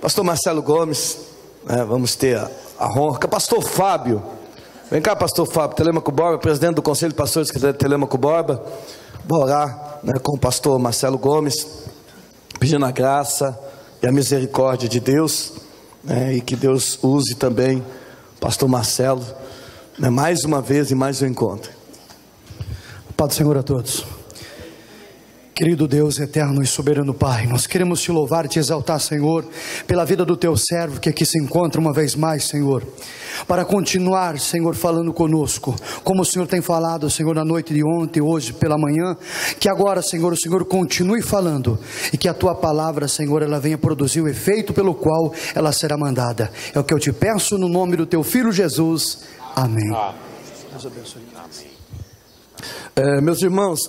Pastor Marcelo Gomes, vamos ter a honra. Pastor Fábio, vem cá, Pastor Fábio, Telêmaco Borba, presidente do Conselho de Pastores de Telêmaco Borba. Vou orar com o pastor Marcelo Gomes, pedindo a graça e a misericórdia de Deus, e que Deus use também o pastor Marcelo, mais uma vez e mais um encontro. Pai do Senhor a todos. Querido Deus eterno e soberano Pai, nós queremos te louvar e te exaltar, Senhor, pela vida do teu servo que aqui se encontra uma vez mais, Senhor, para continuar, Senhor, falando conosco, como o Senhor tem falado, Senhor, na noite de ontem, hoje, pela manhã, que agora, Senhor, o Senhor continue falando, e que a tua palavra, Senhor, ela venha produzir o efeito pelo qual ela será mandada. É o que eu te peço no nome do teu Filho Jesus. Amém. Deus abençoe. Amém. Meus irmãos,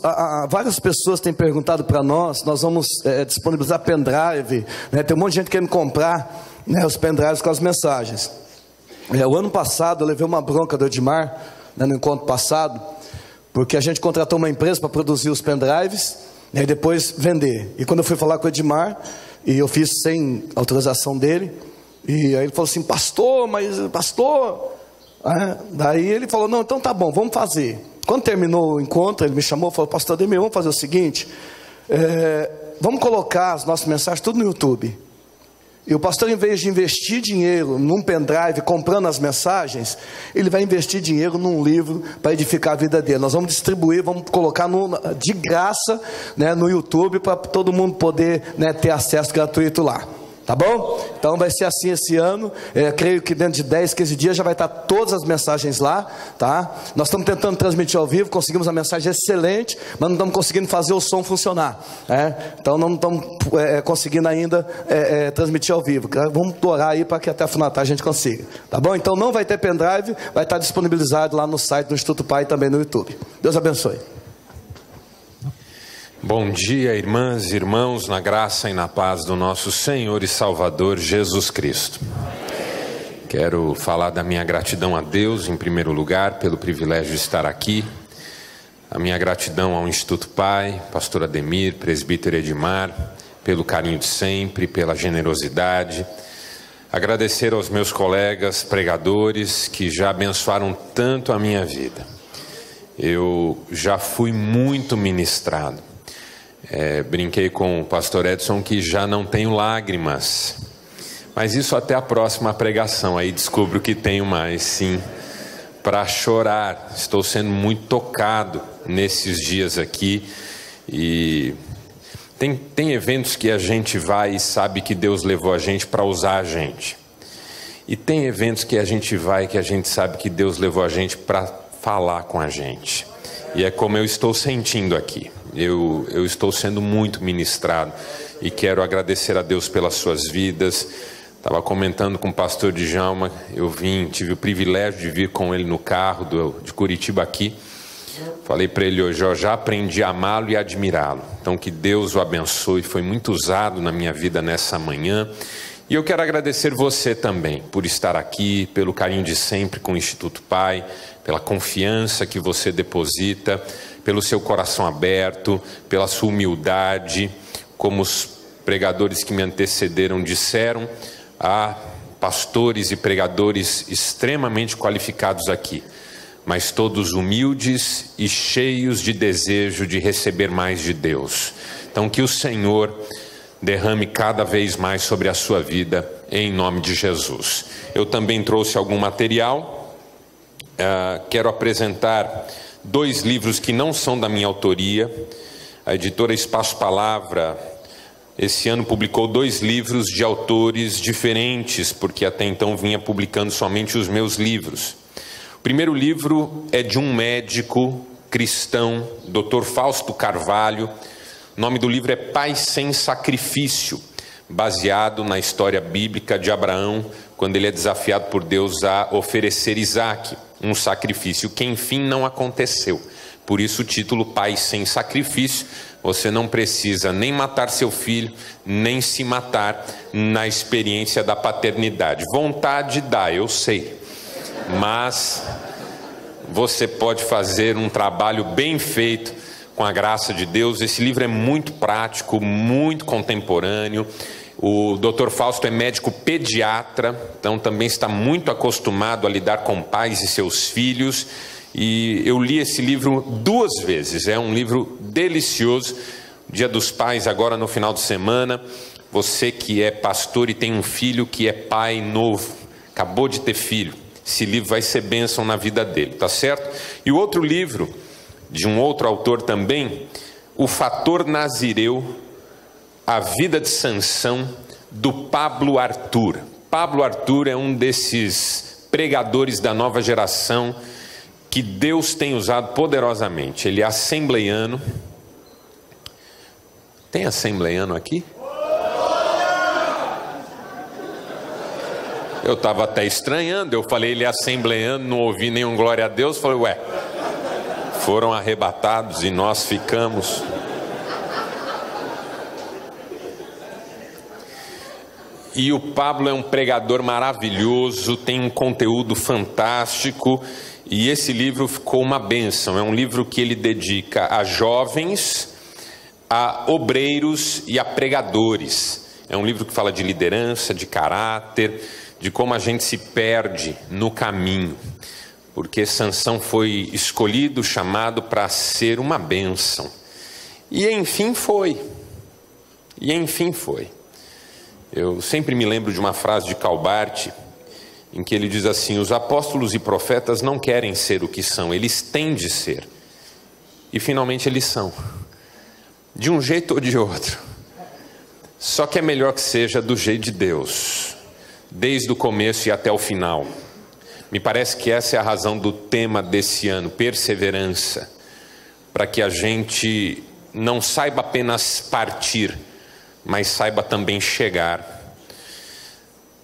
várias pessoas têm perguntado para nós vamos disponibilizar pendrive, tem um monte de gente querendo comprar os pendrives com as mensagens. O ano passado eu levei uma bronca do Edmar, no encontro passado, porque a gente contratou uma empresa para produzir os pendrives, e depois vender. E quando eu fui falar com o Edmar, e eu fiz sem autorização dele, e aí ele falou assim, pastor, daí ele falou, não, então tá bom, vamos fazer. Quando terminou o encontro, ele me chamou e falou, pastor Ademir, vamos fazer o seguinte, vamos colocar as nossas mensagens tudo no YouTube. E o pastor, em vez de investir dinheiro num pendrive, comprando as mensagens, ele vai investir dinheiro num livro para edificar a vida dele. Nós vamos distribuir, vamos colocar de graça, no YouTube, para todo mundo poder ter acesso gratuito lá. Tá bom? Então vai ser assim esse ano. Creio que dentro de 10, 15 dias já vai estar todas as mensagens lá, tá? Nós estamos tentando transmitir ao vivo, conseguimos uma mensagem excelente, mas não estamos conseguindo fazer o som funcionar. Então não estamos conseguindo ainda transmitir ao vivo. Vamos orar aí para que até a final da tarde a gente consiga. Tá bom? Então não vai ter pendrive, vai estar disponibilizado lá no site do Instituto Pai e também no YouTube. Deus abençoe. Bom dia, irmãs e irmãos, na graça e na paz do nosso Senhor e Salvador Jesus Cristo. Quero falar da minha gratidão a Deus, em primeiro lugar, pelo privilégio de estar aqui. A minha gratidão ao Instituto Pai, pastor Ademir, presbítero Edmar, pelo carinho de sempre, pela generosidade. Agradecer aos meus colegas pregadores que já abençoaram tanto a minha vida. Eu já fui muito ministrado. Brinquei com o pastor Edson que já não tenho lágrimas, mas isso até a próxima pregação, aí descubro que tenho mais sim para chorar. Estou sendo muito tocado nesses dias aqui, e tem eventos que a gente vai e sabe que Deus levou a gente para usar a gente, e tem eventos que a gente vai que a gente sabe que Deus levou a gente para falar com a gente, e é como eu estou sentindo aqui. Eu estou sendo muito ministrado e quero agradecer a Deus pelas suas vidas. Estava comentando com o pastor Djalma, tive o privilégio de vir com ele no carro de Curitiba aqui. Falei para ele hoje, eu já aprendi a amá-lo e admirá-lo. Então que Deus o abençoe, foi muito usado na minha vida nessa manhã. E eu quero agradecer você também por estar aqui, pelo carinho de sempre com o Instituto Pai, pela confiança que você deposita, pelo seu coração aberto, pela sua humildade. Como os pregadores que me antecederam disseram, há pastores e pregadores extremamente qualificados aqui, mas todos humildes e cheios de desejo de receber mais de Deus. Então que o Senhor derrame cada vez mais sobre a sua vida, em nome de Jesus. Eu também trouxe algum material. Quero apresentar 2 livros que não são da minha autoria. A editora Espaço Palavra esse ano publicou 2 livros de autores diferentes, porque até então vinha publicando somente os meus livros. O primeiro livro é de um médico cristão, Dr. Fausto Carvalho. O nome do livro é Pai Sem Sacrifício, baseado na história bíblica de Abraão, quando ele é desafiado por Deus a oferecer Isaque, um sacrifício que enfim não aconteceu. Por isso o título Pai Sem Sacrifício. Você não precisa nem matar seu filho, nem se matar na experiência da paternidade. Vontade dá, eu sei, mas você pode fazer um trabalho bem feito com a graça de Deus. Esse livro é muito prático, muito contemporâneo. O Dr. Fausto é médico pediatra, então também está muito acostumado a lidar com pais e seus filhos. E eu li esse livro 2 vezes, é um livro delicioso. Dia dos Pais agora no final de semana. Você que é pastor e tem um filho que é pai novo, acabou de ter filho, esse livro vai ser bênção na vida dele, tá certo? E o outro livro, de um outro autor também, O Fator Nazireu, A Vida de Sansão, do Pablo Arthur. Pablo Arthur é um desses pregadores da nova geração que Deus tem usado poderosamente. Ele é assembleiano. Tem assembleiano aqui? Eu estava até estranhando, eu falei ele é assembleiano, não ouvi nenhum glória a Deus, falei, ué, foram arrebatados e nós ficamos. E o Pablo é um pregador maravilhoso, tem um conteúdo fantástico, e esse livro ficou uma bênção. É um livro que ele dedica a jovens, a obreiros e a pregadores. É um livro que fala de liderança, de caráter, de como a gente se perde no caminho, porque Sansão foi escolhido, chamado para ser uma bênção, e enfim foi. Eu sempre me lembro de uma frase de Calbart, em que ele diz assim: os apóstolos e profetas não querem ser o que são, eles têm de ser, e finalmente eles são, de um jeito ou de outro. Só que é melhor que seja do jeito de Deus, desde o começo e até o final. Me parece que essa é a razão do tema desse ano, perseverança, para que a gente não saiba apenas partir, mas saiba também chegar.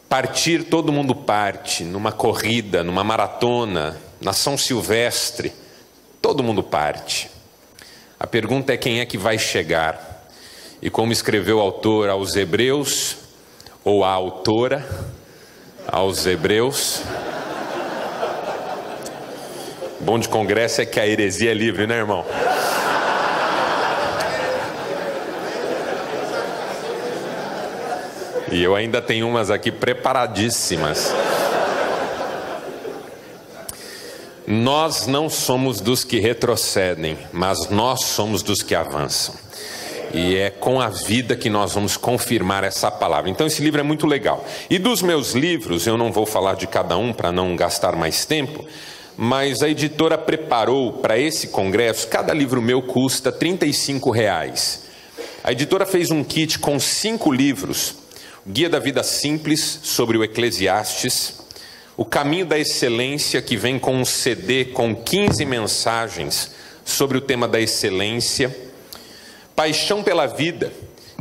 Partir, todo mundo parte, numa corrida, numa maratona, na São Silvestre, todo mundo parte. A pergunta é quem é que vai chegar. E como escreveu o autor aos Hebreus, ou a autora aos Hebreus, bom de congresso é que a heresia é livre, né, irmão? E eu ainda tenho umas aqui preparadíssimas. Nós não somos dos que retrocedem, mas nós somos dos que avançam. E é com a vida que nós vamos confirmar essa palavra. Então esse livro é muito legal. E dos meus livros, eu não vou falar de cada um para não gastar mais tempo, mas a editora preparou para esse congresso, cada livro meu custa R$35. A editora fez um kit com 5 livros: o Guia da Vida Simples, sobre o Eclesiastes, O Caminho da Excelência, que vem com um CD com 15 mensagens sobre o tema da excelência, Paixão pela Vida,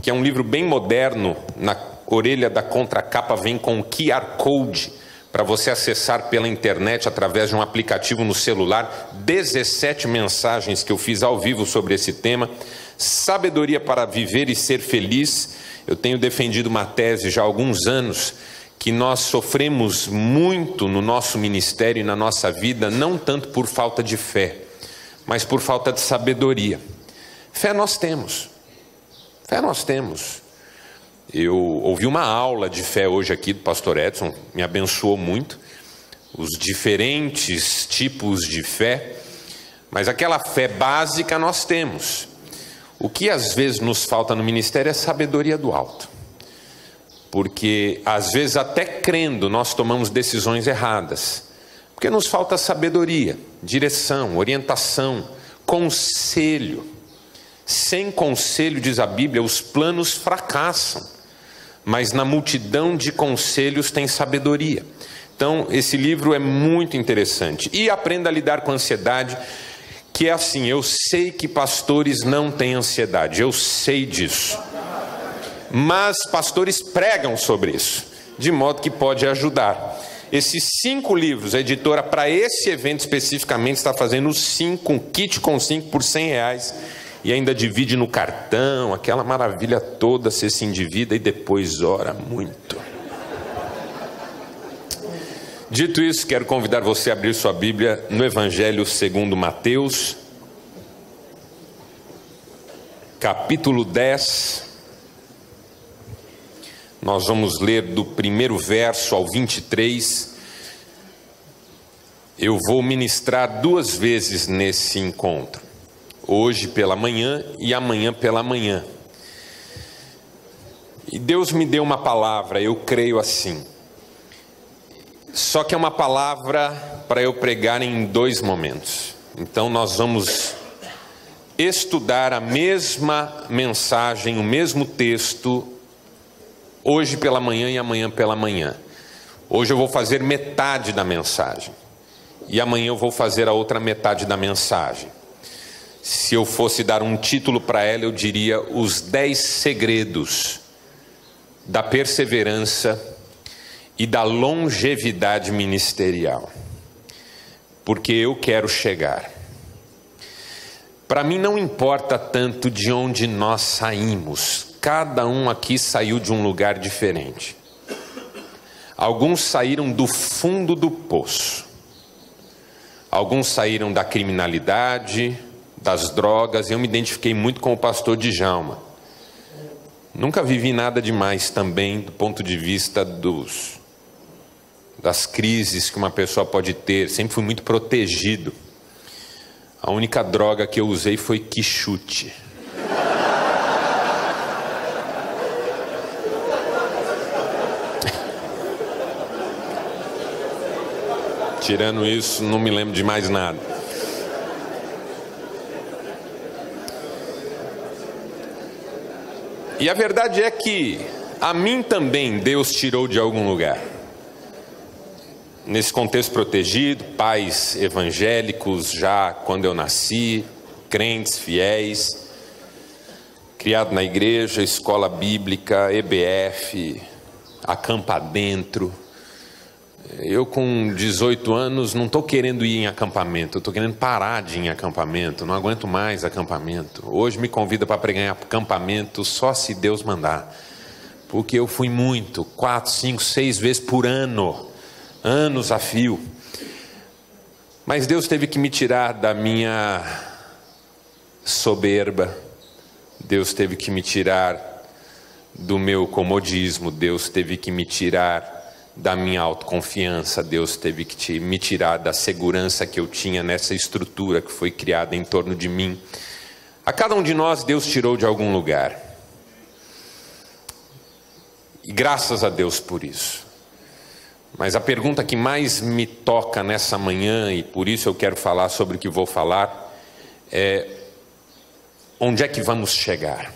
que é um livro bem moderno, na orelha da contracapa vem com um QR Code, para você acessar pela internet através de um aplicativo no celular, 17 mensagens que eu fiz ao vivo sobre esse tema. Sabedoria para Viver e Ser Feliz. Eu tenho defendido uma tese já há alguns anos, que nós sofremos muito no nosso ministério e na nossa vida, não tanto por falta de fé, mas por falta de sabedoria. Fé nós temos. Eu ouvi uma aula de fé hoje aqui do pastor Edson, me abençoou muito, os diferentes tipos de fé, mas aquela fé básica nós temos. O que às vezes nos falta no ministério é sabedoria do alto, porque às vezes até crendo nós tomamos decisões erradas, porque nos falta sabedoria, direção, orientação, conselho. Sem conselho, diz a Bíblia, os planos fracassam, mas na multidão de conselhos tem sabedoria. Então esse livro é muito interessante. E Aprenda a Lidar com a Ansiedade, que é assim, eu sei que pastores não têm ansiedade, eu sei disso, mas pastores pregam sobre isso, de modo que pode ajudar. Esses 5 livros, a editora para esse evento especificamente está fazendo os 5, um kit com 5 por R$100, e ainda divide no cartão, aquela maravilha toda, você se endivida e depois ora muito. Dito isso, quero convidar você a abrir sua Bíblia no Evangelho segundo Mateus, capítulo 10, Nós vamos ler do primeiro verso ao 23. Eu vou ministrar 2 vezes nesse encontro. Hoje pela manhã e amanhã pela manhã. E Deus me deu uma palavra, eu creio assim. Só que é uma palavra para eu pregar em 2 momentos. Então nós vamos estudar a mesma mensagem, o mesmo texto, hoje pela manhã e amanhã pela manhã. Hoje eu vou fazer metade da mensagem. E amanhã eu vou fazer a outra metade da mensagem. Se eu fosse dar um título para ela, eu diria: os 10 segredos da perseverança e da longevidade ministerial. Porque eu quero chegar. Para mim não importa tanto de onde nós saímos. Cada um aqui saiu de um lugar diferente. Alguns saíram do fundo do poço. Alguns saíram da criminalidade, das drogas. Eu me identifiquei muito com o pastor Djalma. Nunca vivi nada demais também do ponto de vista das crises que uma pessoa pode ter. Sempre fui muito protegido. A única droga que eu usei foi quichute. Tirando isso, não me lembro de mais nada. E a verdade é que a mim também Deus tirou de algum lugar. Nesse contexto protegido, pais evangélicos já quando eu nasci, crentes, fiéis, criado na igreja, escola bíblica, EBF, acampa dentro. Eu com 18 anos não estou querendo ir em acampamento, eu estou querendo parar de ir em acampamento, não aguento mais acampamento. Hoje me convida para pregar em acampamento só se Deus mandar, porque eu fui muito, 4, 5, 6 vezes por ano, anos a fio. Mas Deus teve que me tirar da minha soberba, Deus teve que me tirar do meu comodismo, Deus teve que me tirar da minha autoconfiança, Deus teve que me tirar da segurança que eu tinha nessa estrutura que foi criada em torno de mim. A cada um de nós Deus tirou de algum lugar. E graças a Deus por isso. Mas a pergunta que mais me toca nessa manhã, e por isso eu quero falar sobre o que vou falar, é: onde é que vamos chegar?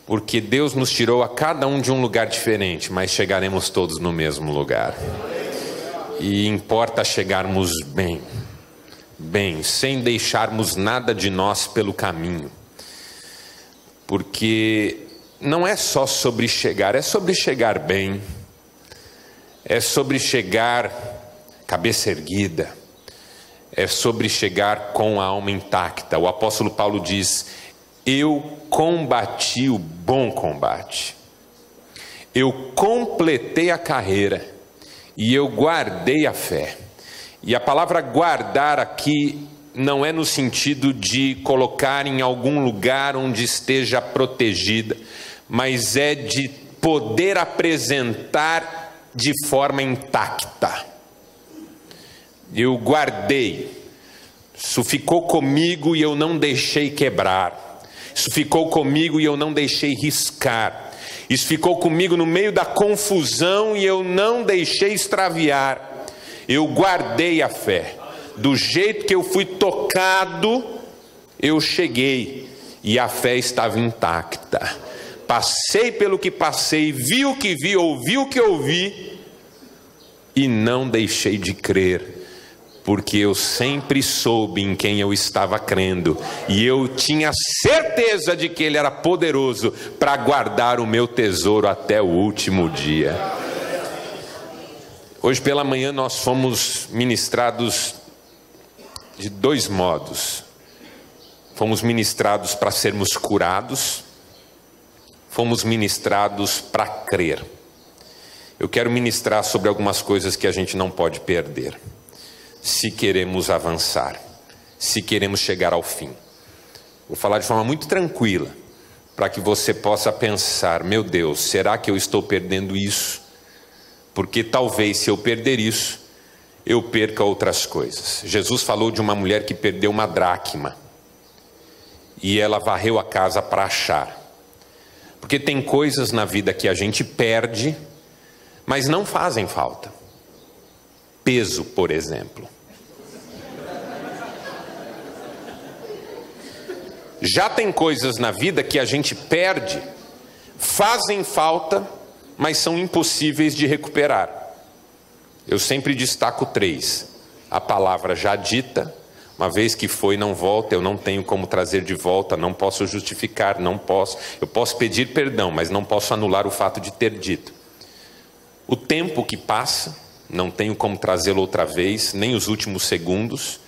Porque Deus nos tirou a cada um de um lugar diferente, mas chegaremos todos no mesmo lugar. E importa chegarmos bem, sem deixarmos nada de nós pelo caminho. Porque não é só sobre chegar, é sobre chegar bem, é sobre chegar cabeça erguida, é sobre chegar com a alma intacta. O apóstolo Paulo diz: eu combati o bom combate, eu completei a carreira e eu guardei a fé. E a palavra guardar aqui não é no sentido de colocar em algum lugar onde esteja protegida, mas é de poder apresentar de forma intacta. Eu guardei, isso ficou comigo e eu não deixei quebrar. Isso ficou comigo e eu não deixei riscar. Isso ficou comigo no meio da confusão e eu não deixei extraviar. Eu guardei a fé. Do jeito que eu fui tocado, eu cheguei e a fé estava intacta. Passei pelo que passei, vi o que vi, ouvi o que ouvi e não deixei de crer. Porque eu sempre soube em quem eu estava crendo, e eu tinha certeza de que Ele era poderoso para guardar o meu tesouro até o último dia. Hoje pela manhã nós fomos ministrados de 2 modos. Fomos ministrados para sermos curados, fomos ministrados para crer. Eu quero ministrar sobre algumas coisas que a gente não pode perder, se queremos avançar, se queremos chegar ao fim. Vou falar de forma muito tranquila, para que você possa pensar: meu Deus, será que eu estou perdendo isso? Porque talvez, se eu perder isso, eu perca outras coisas. Jesus falou de uma mulher que perdeu uma dracma e ela varreu a casa para achar. Porque tem coisas na vida que a gente perde, mas não fazem falta. Peso, por exemplo. Já tem coisas na vida que a gente perde, fazem falta, mas são impossíveis de recuperar. Eu sempre destaco 3. A palavra já dita, uma vez que foi, não volta, eu não tenho como trazer de volta, não posso justificar, não posso. Eu posso pedir perdão, mas não posso anular o fato de ter dito. O tempo que passa, não tenho como trazê-lo outra vez, nem os últimos segundos,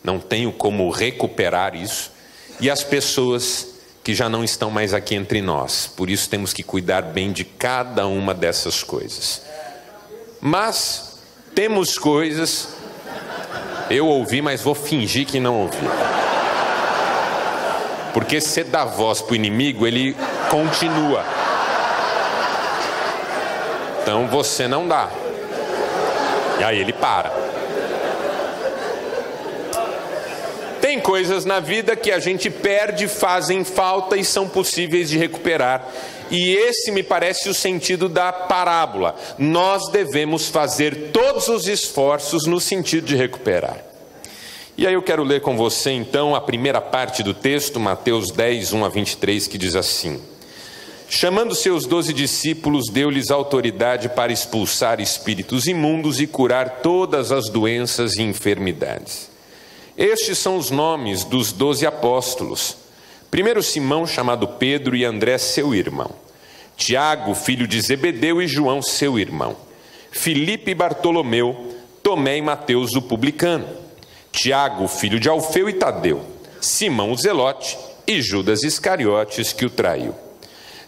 não tenho como recuperar isso. E as pessoas que já não estão mais aqui entre nós. Por isso temos que cuidar bem de cada uma dessas coisas. Mas temos coisas... Eu ouvi, mas vou fingir que não ouvi. Porque se você dá voz para o inimigo, ele continua. Então você não dá. E aí ele para. Tem coisas na vida que a gente perde, fazem falta e são possíveis de recuperar. E esse me parece o sentido da parábola. Nós devemos fazer todos os esforços no sentido de recuperar. E aí eu quero ler com você então a primeira parte do texto, Mateus 10, 1 a 23, que diz assim: chamando seus 12 discípulos, deu-lhes autoridade para expulsar espíritos imundos e curar todas as doenças e enfermidades. Estes são os nomes dos 12 apóstolos. Primeiro Simão, chamado Pedro, e André, seu irmão. Tiago, filho de Zebedeu, e João, seu irmão. Filipe e Bartolomeu, Tomé e Mateus, o publicano. Tiago, filho de Alfeu e Tadeu. Simão, o zelote, e Judas Iscariotes, que o traiu.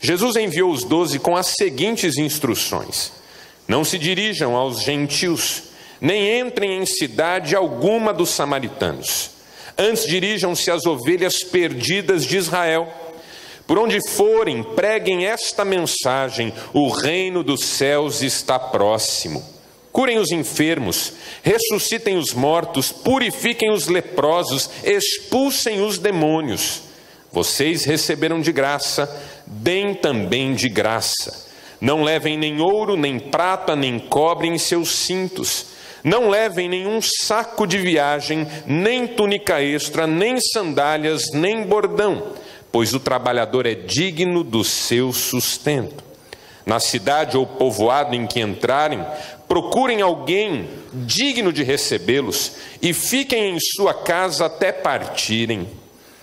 Jesus enviou os 12 com as seguintes instruções: não se dirijam aos gentios, nem entrem em cidade alguma dos samaritanos. Antes dirijam-se às ovelhas perdidas de Israel. Por onde forem, preguem esta mensagem: o reino dos céus está próximo. Curem os enfermos, ressuscitem os mortos, purifiquem os leprosos, expulsem os demônios. Vocês receberam de graça, deem também de graça. Não levem nem ouro, nem prata, nem cobre em seus cintos. Não levem nenhum saco de viagem, nem túnica extra, nem sandálias, nem bordão, pois o trabalhador é digno do seu sustento. Na cidade ou povoado em que entrarem, procurem alguém digno de recebê-los e fiquem em sua casa até partirem.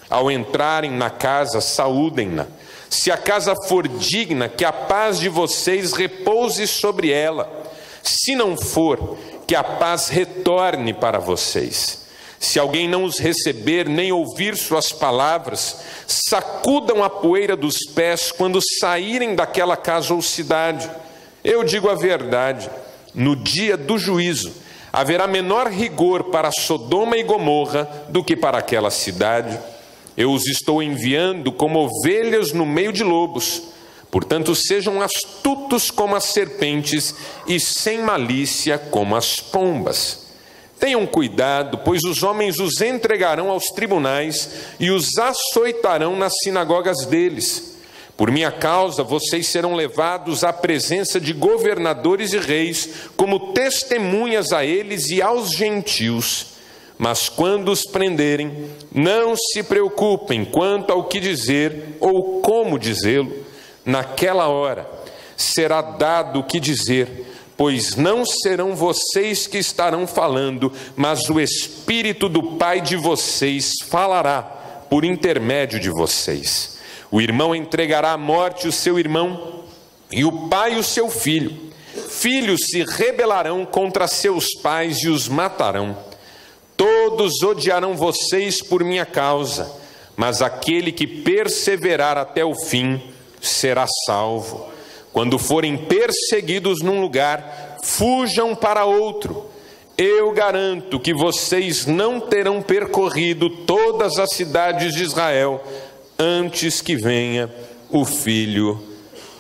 Ao entrarem na casa, saúdem-na. Se a casa for digna, que a paz de vocês repouse sobre ela. Se não for, que a paz retorne para vocês. Se alguém não os receber, nem ouvir suas palavras, sacudam a poeira dos pés quando saírem daquela casa ou cidade. Eu digo a verdade, no dia do juízo, haverá menor rigor para Sodoma e Gomorra do que para aquela cidade. Eu os estou enviando como ovelhas no meio de lobos. Portanto, sejam astutos como as serpentes e sem malícia como as pombas. Tenham cuidado, pois os homens os entregarão aos tribunais e os açoitarão nas sinagogas deles. Por minha causa, vocês serão levados à presença de governadores e reis, como testemunhas a eles e aos gentios. Mas quando os prenderem, não se preocupem quanto ao que dizer ou como dizê-lo. Naquela hora será dado o que dizer, pois não serão vocês que estarão falando, mas o Espírito do Pai de vocês falará por intermédio de vocês. O irmão entregará à morte o seu irmão e o pai o seu filho. Filhos se rebelarão contra seus pais e os matarão. Todos odiarão vocês por minha causa, mas aquele que perseverar até o fim será salvo. Quando forem perseguidos num lugar, fujam para outro. Eu garanto que vocês não terão percorrido todas as cidades de Israel antes que venha o Filho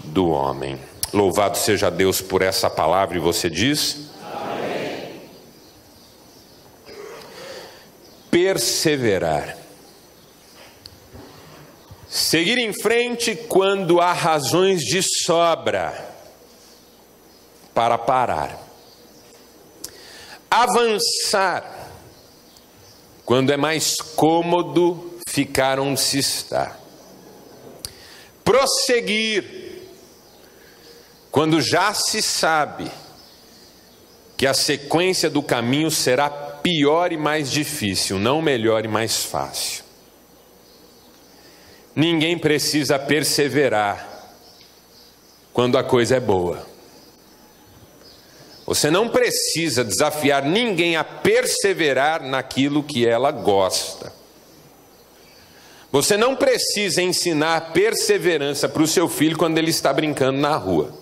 do Homem. Louvado seja Deus por essa palavra. E você diz? Amém. Perseverar. Seguir em frente quando há razões de sobra para parar. Avançar quando é mais cômodo ficar onde se está. Prosseguir quando já se sabe que a sequência do caminho será pior e mais difícil, não melhor e mais fácil. Ninguém precisa perseverar quando a coisa é boa. Você não precisa desafiar ninguém a perseverar naquilo que ela gosta. Você não precisa ensinar perseverança para o seu filho quando ele está brincando na rua.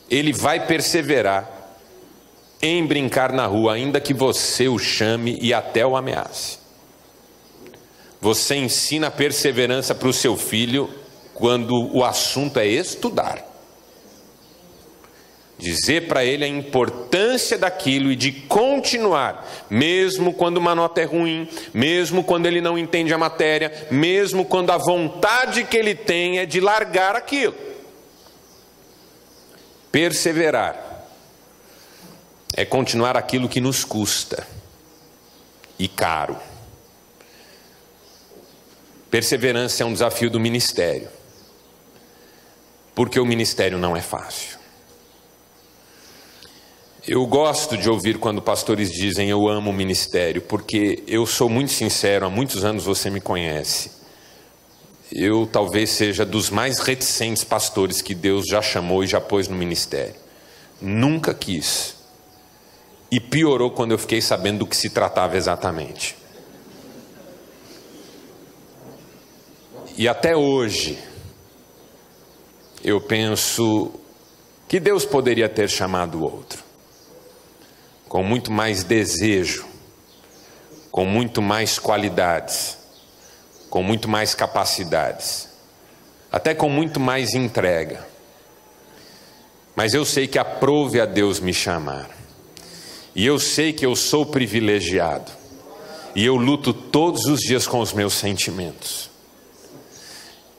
Ele vai perseverar em brincar na rua, ainda que você o chame e até o ameace. Você ensina perseverança para o seu filho quando o assunto é estudar. Dizer para ele a importância daquilo e de continuar, mesmo quando uma nota é ruim, mesmo quando ele não entende a matéria, mesmo quando a vontade que ele tem é de largar aquilo. Perseverar é continuar aquilo que nos custa e caro. Perseverança é um desafio do ministério, porque o ministério não é fácil. Eu gosto de ouvir quando pastores dizem eu amo o ministério, porque eu sou muito sincero, há muitos anos você me conhece. Eu talvez seja dos mais reticentes pastores que Deus já chamou e já pôs no ministério. Nunca quis. E piorou quando eu fiquei sabendo do que se tratava exatamente. E até hoje, eu penso que Deus poderia ter chamado outro, com muito mais desejo, com muito mais qualidades, com muito mais capacidades, até com muito mais entrega. Mas eu sei que aprove a Deus me chamar, e eu sei que eu sou privilegiado, e eu luto todos os dias com os meus sentimentos.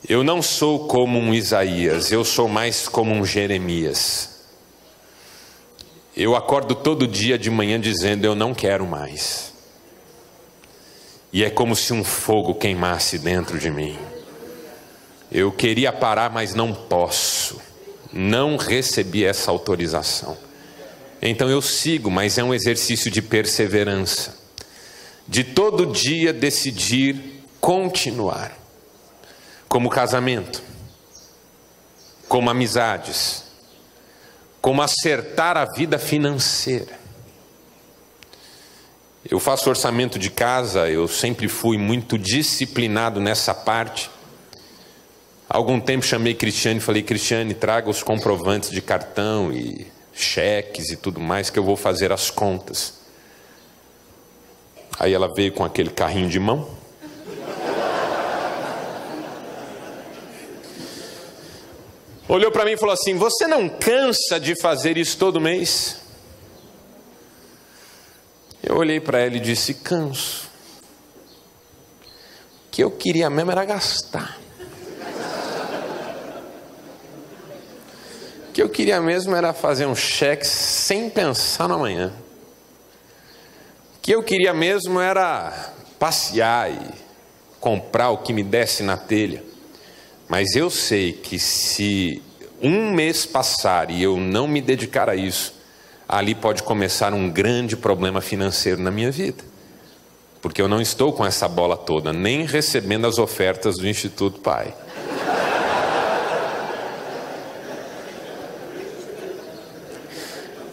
Eu não sou como um Isaías, eu sou mais como um Jeremias. Eu acordo todo dia de manhã dizendo eu não quero mais. E é como se um fogo queimasse dentro de mim. Eu queria parar, mas não posso. Não recebi essa autorização. Então eu sigo, mas é um exercício de perseverança. De todo dia decidir continuar. Como casamento. Como amizades. Como acertar a vida financeira. Eu faço orçamento de casa, eu sempre fui muito disciplinado nessa parte. Há algum tempo chamei Cristiane e falei, Cristiane, traga os comprovantes de cartão e cheques e tudo mais que eu vou fazer as contas. Aí ela veio com aquele carrinho de mão. Olhou para mim e falou assim, você não cansa de fazer isso todo mês? Eu olhei para ela e disse, canso. O que eu queria mesmo era gastar. O que eu queria mesmo era fazer um cheque sem pensar no amanhã. O que eu queria mesmo era passear e comprar o que me desse na telha. Mas eu sei que se um mês passar e eu não me dedicar a isso, ali pode começar um grande problema financeiro na minha vida. Porque eu não estou com essa bola toda, nem recebendo as ofertas do Instituto Pai.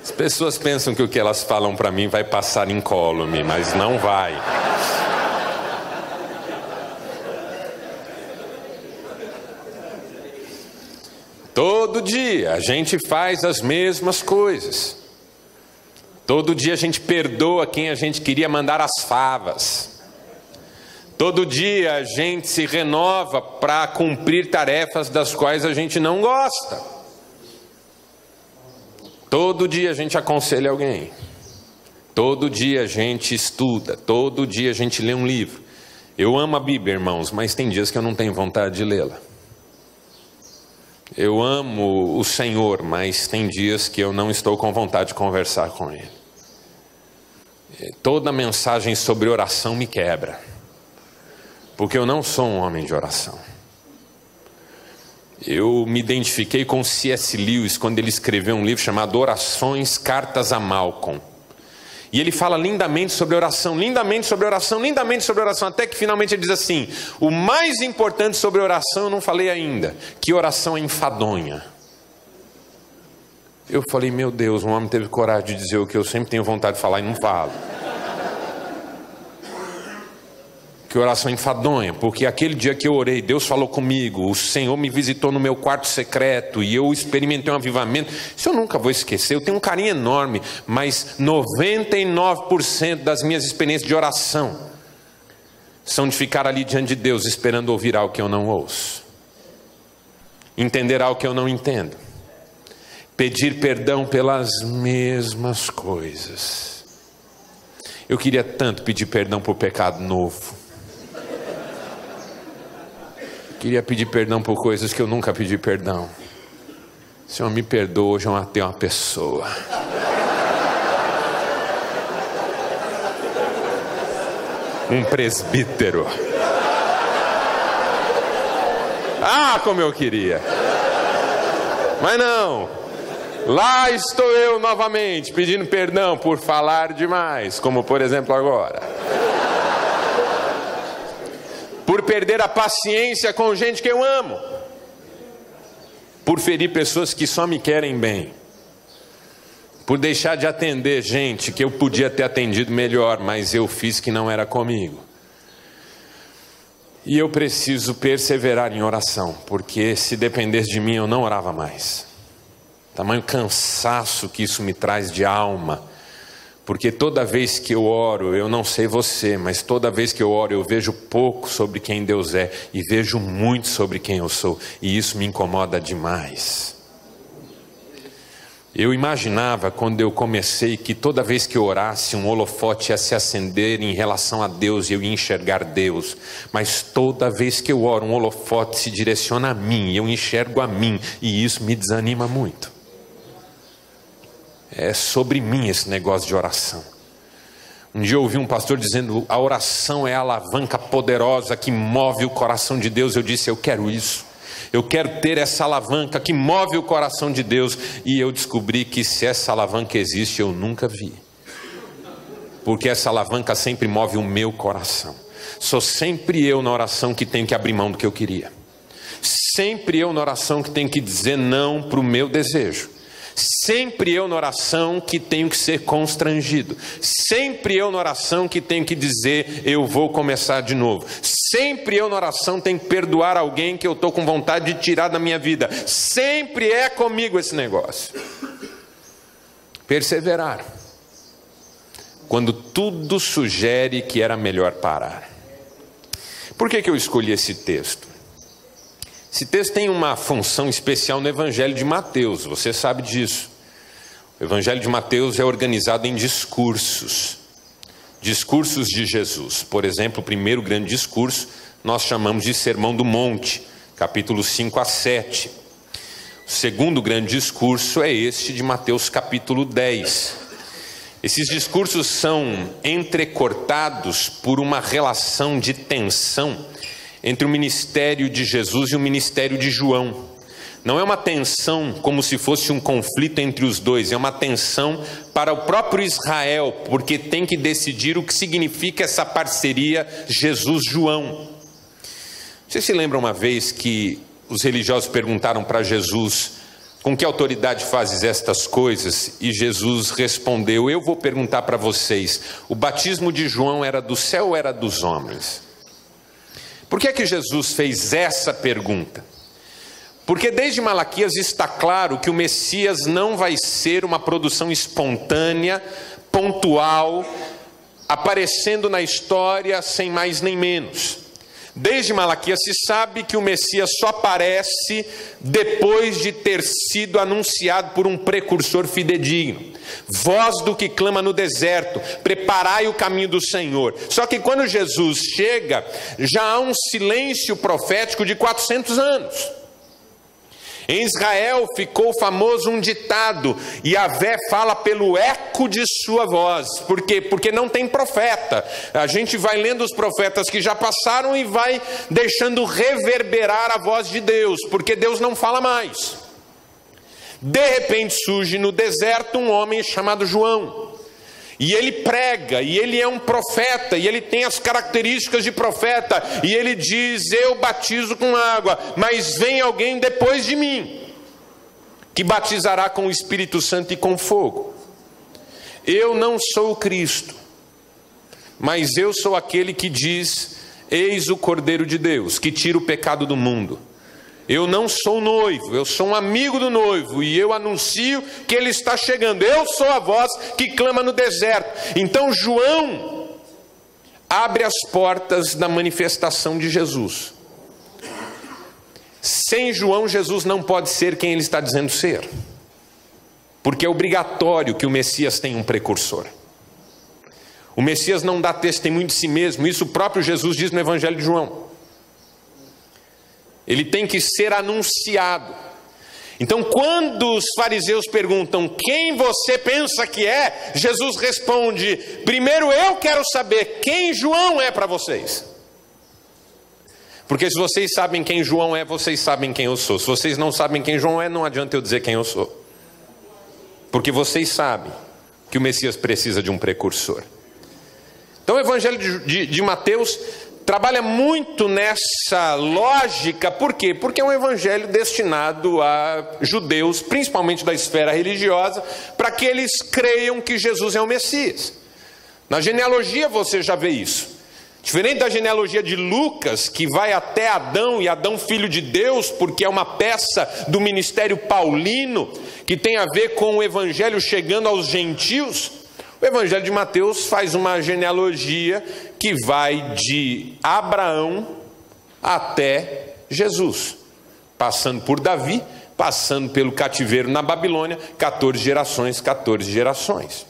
As pessoas pensam que o que elas falam para mim vai passar incólume, mas não vai. Todo dia a gente faz as mesmas coisas. Todo dia a gente perdoa quem a gente queria mandar as favas. Todo dia a gente se renova para cumprir tarefas das quais a gente não gosta. Todo dia a gente aconselha alguém. Todo dia a gente estuda. Todo dia a gente lê um livro. Eu amo a Bíblia, irmãos, mas tem dias que eu não tenho vontade de lê-la. Eu amo o Senhor, mas tem dias que eu não estou com vontade de conversar com Ele. Toda mensagem sobre oração me quebra, porque eu não sou um homem de oração. Eu me identifiquei com C.S. Lewis quando ele escreveu um livro chamado Orações, Cartas a Malcolm. E ele fala lindamente sobre oração, lindamente sobre oração, lindamente sobre oração, até que finalmente ele diz assim: o mais importante sobre oração eu não falei ainda, que oração é enfadonha. Eu falei, meu Deus, um homem teve coragem de dizer o que eu sempre tenho vontade de falar e não falo. Que oração enfadonha, porque aquele dia que eu orei, Deus falou comigo, o Senhor me visitou no meu quarto secreto e eu experimentei um avivamento. Isso eu nunca vou esquecer, eu tenho um carinho enorme, mas 99% das minhas experiências de oração são de ficar ali diante de Deus esperando ouvir algo que eu não ouço, entender algo que eu não entendo, pedir perdão pelas mesmas coisas. Eu queria tanto pedir perdão por pecado novo. Queria pedir perdão por coisas que eu nunca pedi perdão. Senhor, me perdoa, hoje eu matei uma pessoa. Um presbítero. Ah, como eu queria. Mas não. Lá estou eu novamente pedindo perdão por falar demais, como por exemplo agora. Por perder a paciência com gente que eu amo. Por ferir pessoas que só me querem bem. Por deixar de atender gente que eu podia ter atendido melhor, mas eu fiz que não era comigo. E eu preciso perseverar em oração, porque se dependesse de mim eu não orava mais. Tamanho cansaço que isso me traz de alma. Porque toda vez que eu oro, eu não sei você, mas toda vez que eu oro eu vejo pouco sobre quem Deus é e vejo muito sobre quem eu sou, e isso me incomoda demais. Eu imaginava quando eu comecei que toda vez que eu orasse um holofote ia se acender em relação a Deus e eu ia enxergar Deus, mas toda vez que eu oro um holofote se direciona a mim, eu enxergo a mim, e isso me desanima muito. É sobre mim esse negócio de oração. Um dia eu ouvi um pastor dizendo: a oração é a alavanca poderosa que move o coração de Deus. Eu disse: eu quero isso. Eu quero ter essa alavanca que move o coração de Deus. E eu descobri que se essa alavanca existe, eu nunca vi. Porque essa alavanca sempre move o meu coração. Sou sempre eu na oração que tenho que abrir mão do que eu queria. Sempre eu na oração que tenho que dizer não para o meu desejo. Sempre eu na oração que tenho que ser constrangido. Sempre eu na oração que tenho que dizer: eu vou começar de novo. Sempre eu na oração tenho que perdoar alguém que eu estou com vontade de tirar da minha vida. Sempre é comigo esse negócio. Perseverar. Quando tudo sugere que era melhor parar. Por que eu escolhi esse texto? Esse texto tem uma função especial no Evangelho de Mateus, você sabe disso. O Evangelho de Mateus é organizado em discursos. Discursos de Jesus. Por exemplo, o primeiro grande discurso nós chamamos de Sermão do Monte, capítulos 5 a 7. O segundo grande discurso é este de Mateus capítulo 10. Esses discursos são entrecortados por uma relação de tensão entre o ministério de Jesus e o ministério de João. Não é uma tensão como se fosse um conflito entre os dois, é uma tensão para o próprio Israel, porque tem que decidir o que significa essa parceria Jesus-João. Você se lembra uma vez que os religiosos perguntaram para Jesus: com que autoridade fazes estas coisas? E Jesus respondeu: eu vou perguntar para vocês, o batismo de João era do céu ou era dos homens? Por que é que Jesus fez essa pergunta? Porque desde Malaquias está claro que o Messias não vai ser uma produção espontânea, pontual, aparecendo na história sem mais nem menos. Desde Malaquias se sabe que o Messias só aparece depois de ter sido anunciado por um precursor fidedigno. Voz do que clama no deserto, preparai o caminho do Senhor. Só que quando Jesus chega, já há um silêncio profético de 400 anos. Em Israel ficou famoso um ditado: Yahvé fala pelo eco de sua voz. Por quê? Porque não tem profeta. A gente vai lendo os profetas que já passaram e vai deixando reverberar a voz de Deus, porque Deus não fala mais. De repente surge no deserto um homem chamado João. E ele prega, e ele é um profeta, e ele tem as características de profeta, e ele diz: eu batizo com água, mas vem alguém depois de mim, que batizará com o Espírito Santo e com fogo. Eu não sou o Cristo, mas eu sou aquele que diz: eis o Cordeiro de Deus, que tira o pecado do mundo. Eu não sou noivo, eu sou um amigo do noivo, e eu anuncio que ele está chegando. Eu sou a voz que clama no deserto. Então João abre as portas da manifestação de Jesus. Sem João, Jesus não pode ser quem ele está dizendo ser, porque é obrigatório que o Messias tenha um precursor. O Messias não dá testemunho de si mesmo, isso o próprio Jesus diz no Evangelho de João. Ele tem que ser anunciado. Então, quando os fariseus perguntam: quem você pensa que é? Jesus responde: primeiro eu quero saber quem João é para vocês. Porque se vocês sabem quem João é, vocês sabem quem eu sou. Se vocês não sabem quem João é, não adianta eu dizer quem eu sou. Porque vocês sabem que o Messias precisa de um precursor. Então o Evangelho de Mateus trabalha muito nessa lógica. Por quê? Porque é um evangelho destinado a judeus, principalmente da esfera religiosa, para que eles creiam que Jesus é o Messias. Na genealogia você já vê isso. Diferente da genealogia de Lucas, que vai até Adão, e Adão filho de Deus, porque é uma peça do ministério paulino, que tem a ver com o evangelho chegando aos gentios. O Evangelho de Mateus faz uma genealogia que vai de Abraão até Jesus, passando por Davi, passando pelo cativeiro na Babilônia, 14 gerações, 14 gerações.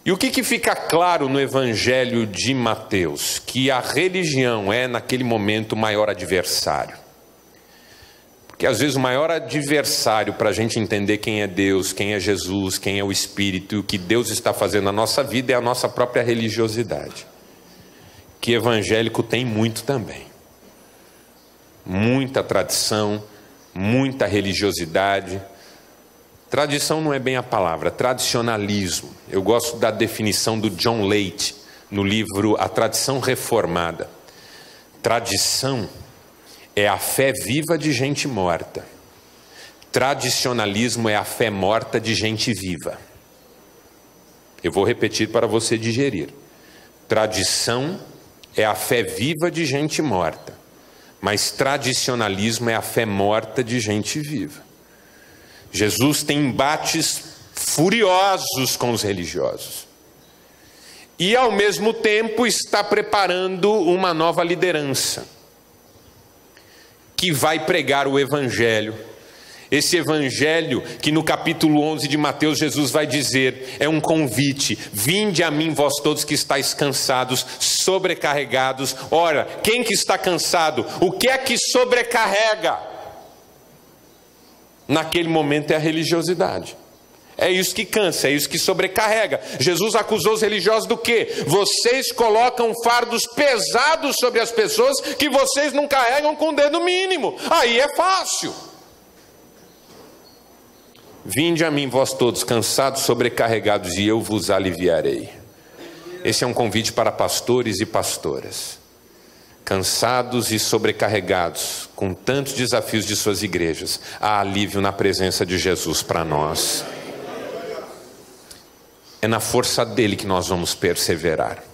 E o que fica claro no Evangelho de Mateus? Que a religião é, naquele momento, o maior adversário. Porque às vezes o maior adversário para a gente entender quem é Deus, quem é Jesus, quem é o Espírito e o que Deus está fazendo na nossa vida é a nossa própria religiosidade. Que evangélico tem muito também. Muita tradição, muita religiosidade. Tradição não é bem a palavra, tradicionalismo. Eu gosto da definição do John Leite no livro A Tradição Reformada. Tradição é a fé viva de gente morta. Tradicionalismo é a fé morta de gente viva. Eu vou repetir para você digerir. Tradição é a fé viva de gente morta, mas tradicionalismo é a fé morta de gente viva. Jesus tem embates furiosos com os religiosos. E ao mesmo tempo está preparando uma nova liderança, que vai pregar o Evangelho. Esse Evangelho que no capítulo 11 de Mateus Jesus vai dizer, é um convite: vinde a mim vós todos que estáis cansados, sobrecarregados. Ora, quem que está cansado? O que é que sobrecarrega? Naquele momento é a religiosidade. É isso que cansa, é isso que sobrecarrega. Jesus acusou os religiosos do quê? Vocês colocam fardos pesados sobre as pessoas que vocês não carregam com o dedo mínimo. Aí é fácil. Vinde a mim vós todos cansados, sobrecarregados, e eu vos aliviarei. Esse é um convite para pastores e pastoras, cansados e sobrecarregados com tantos desafios de suas igrejas. Há alívio na presença de Jesus para nós. É na força dele que nós vamos perseverar.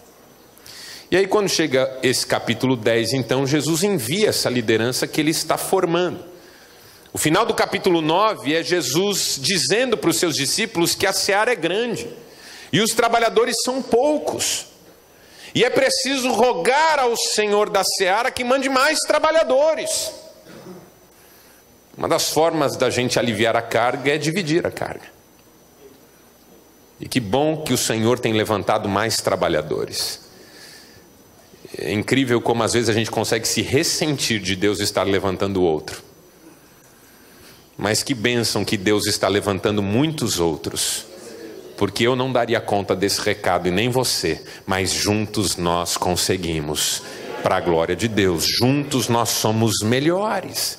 E aí quando chega esse capítulo 10, então Jesus envia essa liderança que ele está formando. O final do capítulo 9 é Jesus dizendo para os seus discípulos que a seara é grande e os trabalhadores são poucos. E é preciso rogar ao Senhor da seara que mande mais trabalhadores. Uma das formas da gente aliviar a carga é dividir a carga. E que bom que o Senhor tem levantado mais trabalhadores. É incrível como às vezes a gente consegue se ressentir de Deus estar levantando outro. Mas que bênção que Deus está levantando muitos outros. Porque eu não daria conta desse recado e nem você, mas juntos nós conseguimos, para a glória de Deus. Juntos nós somos melhores.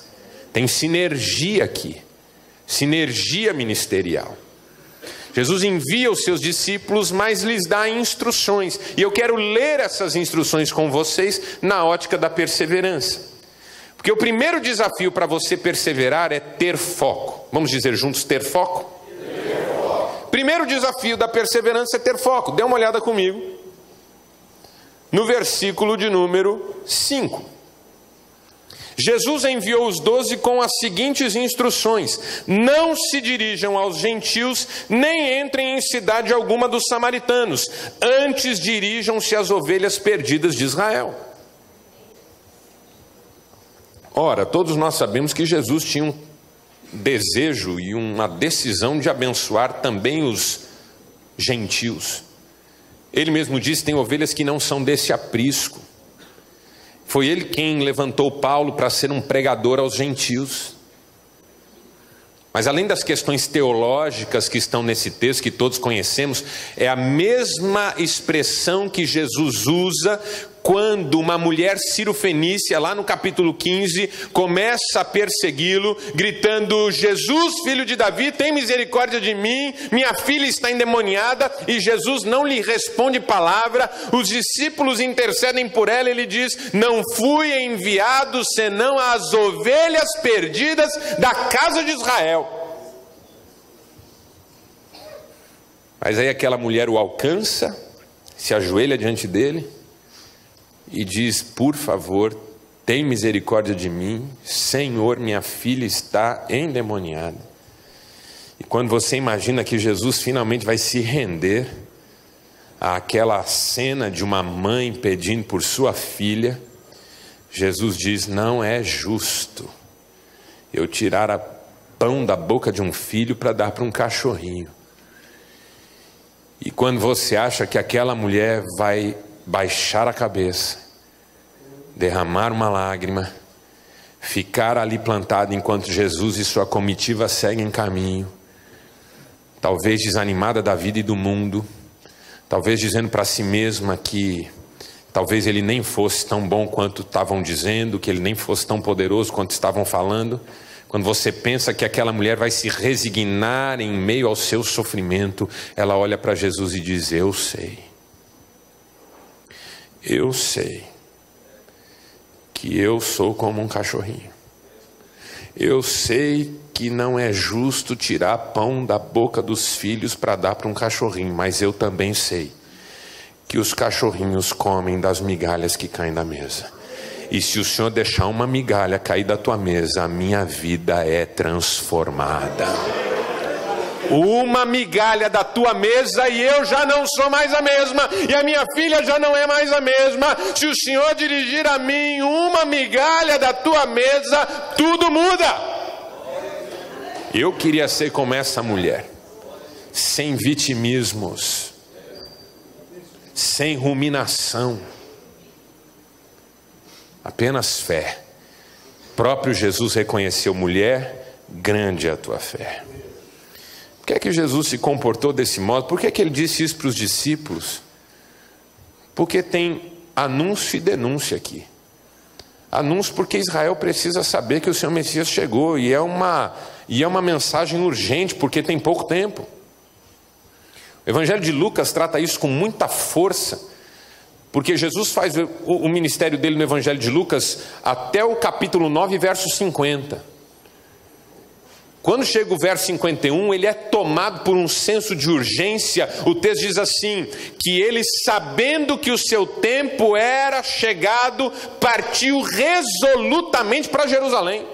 Tem sinergia aqui, sinergia ministerial. Jesus envia os seus discípulos, mas lhes dá instruções. E eu quero ler essas instruções com vocês na ótica da perseverança. Porque o primeiro desafio para você perseverar é ter foco. Vamos dizer juntos, ter foco? Primeiro desafio da perseverança é ter foco. Dê uma olhada comigo no versículo de número 5. Jesus enviou os 12 com as seguintes instruções: não se dirijam aos gentios, nem entrem em cidade alguma dos samaritanos, antes dirijam-se às ovelhas perdidas de Israel. Ora, todos nós sabemos que Jesus tinha um desejo e uma decisão de abençoar também os gentios. Ele mesmo disse: tem ovelhas que não são desse aprisco. Foi ele quem levantou Paulo para ser um pregador aos gentios. Mas além das questões teológicas que estão nesse texto, que todos conhecemos, é a mesma expressão que Jesus usa quando uma mulher cirofenícia, lá no capítulo 15, começa a persegui-lo, gritando: Jesus, filho de Davi, tem misericórdia de mim, minha filha está endemoniada. E Jesus não lhe responde palavra. Os discípulos intercedem por ela. Ele diz: não fui enviado senão às ovelhas perdidas da casa de Israel. Mas aí aquela mulher o alcança, se ajoelha diante dele e diz: por favor, tem misericórdia de mim, Senhor, minha filha está endemoniada. E quando você imagina que Jesus finalmente vai se render àquela cena de uma mãe pedindo por sua filha, Jesus diz: não é justo eu tirar a pão da boca de um filho para dar para um cachorrinho. E quando você acha que aquela mulher vai baixar a cabeça, derramar uma lágrima, ficar ali plantada enquanto Jesus e sua comitiva seguem caminho, talvez desanimada da vida e do mundo, talvez dizendo para si mesma que talvez ele nem fosse tão bom quanto estavam dizendo, que ele nem fosse tão poderoso quanto estavam falando. Quando você pensa que aquela mulher vai se resignar em meio ao seu sofrimento, ela olha para Jesus e diz: eu sei que eu sou como um cachorrinho. Eu sei que não é justo tirar pão da boca dos filhos para dar para um cachorrinho, mas eu também sei que os cachorrinhos comem das migalhas que caem da mesa. E se o Senhor deixar uma migalha cair da tua mesa, a minha vida é transformada. Uma migalha da tua mesa e eu já não sou mais a mesma, e a minha filha já não é mais a mesma. Se o Senhor dirigir a mim uma migalha da tua mesa, tudo muda. Eu queria ser como essa mulher, sem vitimismos, sem ruminação, apenas fé. O próprio Jesus reconheceu: mulher, grande é a tua fé. Por que é que Jesus se comportou desse modo? Por que é que ele disse isso para os discípulos? Porque tem anúncio e denúncia aqui. Anúncio porque Israel precisa saber que o Senhor Messias chegou, e é uma mensagem urgente, porque tem pouco tempo. O Evangelho de Lucas trata isso com muita força, porque Jesus faz o ministério dele no Evangelho de Lucas até o capítulo 9, verso 50. Quando chega o verso 51, ele é tomado por um senso de urgência. O texto diz assim: que ele, sabendo que o seu tempo era chegado, partiu resolutamente para Jerusalém.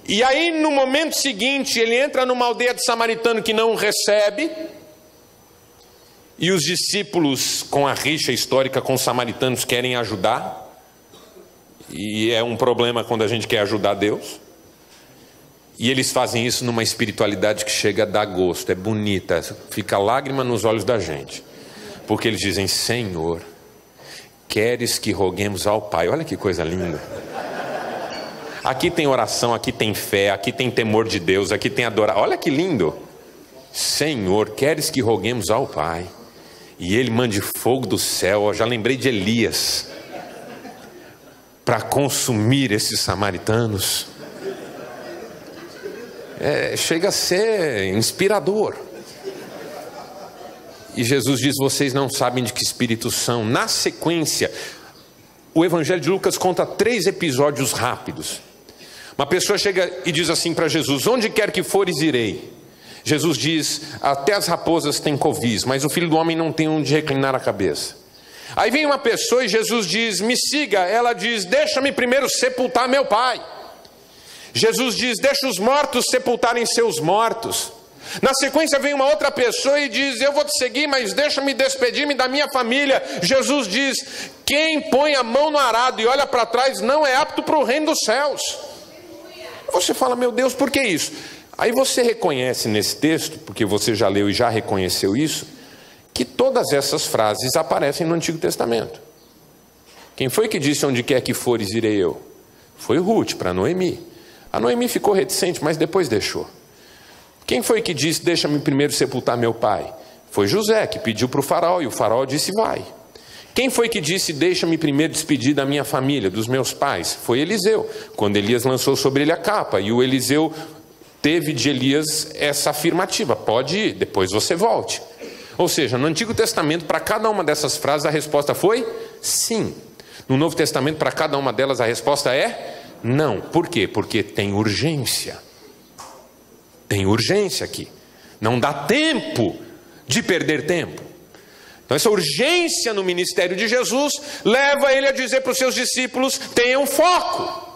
E aí no momento seguinte ele entra numa aldeia de samaritano que não o recebe, E os discípulos, com a rixa histórica com os samaritanos, querem ajudar. E é um problema quando a gente quer ajudar Deus. E eles fazem isso numa espiritualidade que chega a dar gosto, é bonita, fica lágrima nos olhos da gente. Porque eles dizem: Senhor, queres que roguemos ao Pai? Olha que coisa linda. Aqui tem oração, aqui tem fé, aqui tem temor de Deus, aqui tem adoração. Olha que lindo. Senhor, queres que roguemos ao Pai e Ele mande fogo do céu? Eu já lembrei de Elias para consumir esses samaritanos. Chega a ser inspirador. E Jesus diz: vocês não sabem de que espírito são. Na sequência, o Evangelho de Lucas conta 3 episódios rápidos. Uma pessoa chega e diz assim para Jesus: onde quer que fores, irei. Jesus diz: até as raposas têm covis, mas o Filho do Homem não tem onde reclinar a cabeça. Aí vem uma pessoa e Jesus diz: me siga. Ela diz: deixa-me primeiro sepultar meu pai. Jesus diz: deixa os mortos sepultarem seus mortos. Na sequência vem uma outra pessoa e diz: eu vou te seguir, mas deixa-me despedir-me da minha família. Jesus diz: quem põe a mão no arado e olha para trás não é apto para o reino dos céus. Você fala: meu Deus, por que isso? Aí você reconhece nesse texto, porque você já leu e já reconheceu isso, que todas essas frases aparecem no Antigo Testamento. Quem foi que disse: onde quer que fores, irei eu? Foi Ruth para Noemi. A Noemi ficou reticente, mas depois deixou. Quem foi que disse: deixa-me primeiro sepultar meu pai? Foi José, que pediu para o faraó, e o faraó disse: vai. Quem foi que disse: deixa-me primeiro despedir da minha família, dos meus pais? Foi Eliseu, quando Elias lançou sobre ele a capa, e o Eliseu teve de Elias essa afirmativa: pode ir, depois você volte. Ou seja, no Antigo Testamento, para cada uma dessas frases a resposta foi sim. No Novo Testamento, para cada uma delas a resposta é não. Por quê? Porque tem urgência. Tem urgência aqui. Não dá tempo de perder tempo. Então essa urgência no ministério de Jesus leva ele a dizer para os seus discípulos: tenham foco.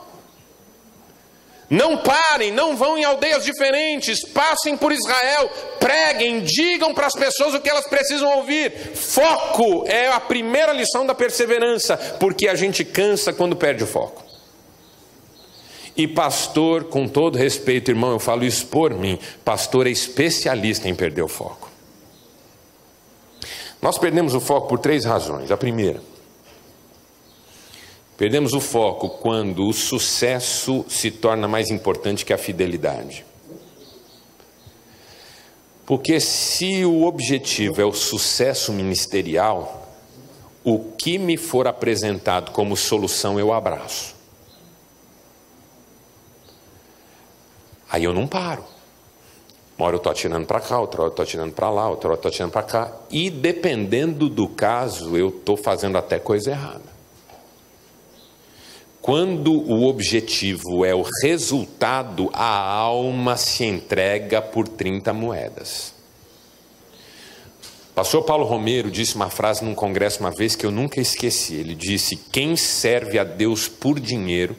Não parem, não vão em aldeias diferentes, passem por Israel, preguem, digam para as pessoas o que elas precisam ouvir. Foco é a primeira lição da perseverança, porque a gente cansa quando perde o foco. E pastor, com todo respeito, irmão, eu falo isso por mim, pastor é especialista em perder o foco. Nós perdemos o foco por 3 razões. A primeira: perdemos o foco quando o sucesso se torna mais importante que a fidelidade. Porque se o objetivo é o sucesso ministerial, o que me for apresentado como solução eu abraço. Aí eu não paro. Uma hora eu estou atirando para cá, outra hora eu estou atirando para lá, outra hora eu estou atirando para cá. E dependendo do caso, eu estou fazendo até coisa errada. Quando o objetivo é o resultado, a alma se entrega por 30 moedas. O pastor Paulo Romero disse uma frase num congresso uma vez que eu nunca esqueci. Ele disse: quem serve a Deus por dinheiro,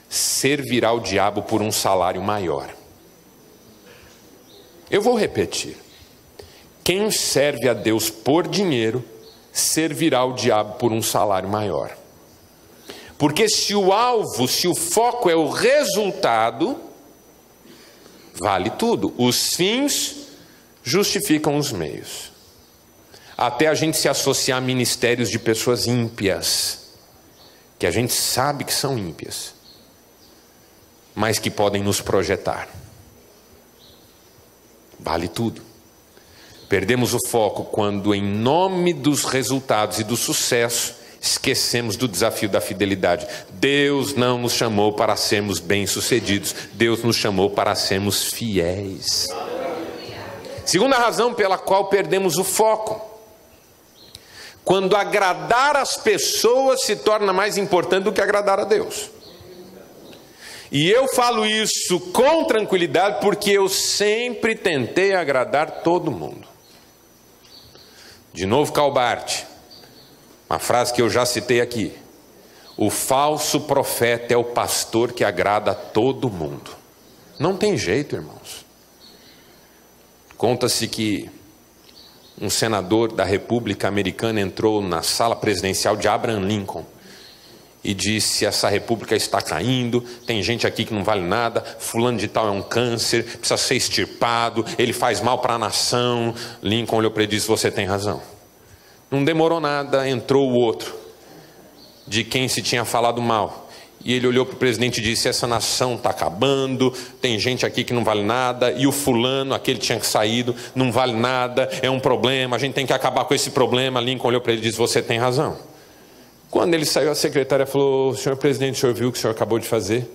servirá ao diabo por um salário maior. Eu vou repetir: quem serve a Deus por dinheiro, servirá ao diabo por um salário maior. Porque se o alvo, se o foco é o resultado, vale tudo. Os fins justificam os meios. Até a gente se associar a ministérios de pessoas ímpias, que a gente sabe que são ímpias, mas que podem nos projetar. Vale tudo. Perdemos o foco quando, em nome dos resultados e do sucesso, esquecemos do desafio da fidelidade. Deus não nos chamou para sermos bem-sucedidos. Deus nos chamou para sermos fiéis. Segunda razão pela qual perdemos o foco: quando agradar as pessoas se torna mais importante do que agradar a Deus. E eu falo isso com tranquilidade porque eu sempre tentei agradar todo mundo. De novo, Calbart, uma frase que eu já citei aqui: o falso profeta é o pastor que agrada a todo mundo. Não tem jeito, irmãos. Conta-se que um senador da República Americana entrou na sala presidencial de Abraham Lincoln e disse: essa república está caindo, tem gente aqui que não vale nada, fulano de tal é um câncer, precisa ser extirpado, ele faz mal para a nação. Lincoln olhou para ele e disse: você tem razão. Não demorou nada, entrou o outro, de quem se tinha falado mal. E ele olhou para o presidente e disse: essa nação está acabando, tem gente aqui que não vale nada, e o fulano, aquele que tinha saído, não vale nada, é um problema, a gente tem que acabar com esse problema. Lincoln olhou para ele e disse: você tem razão. Quando ele saiu, a secretária falou: senhor presidente, o senhor viu o que o senhor acabou de fazer?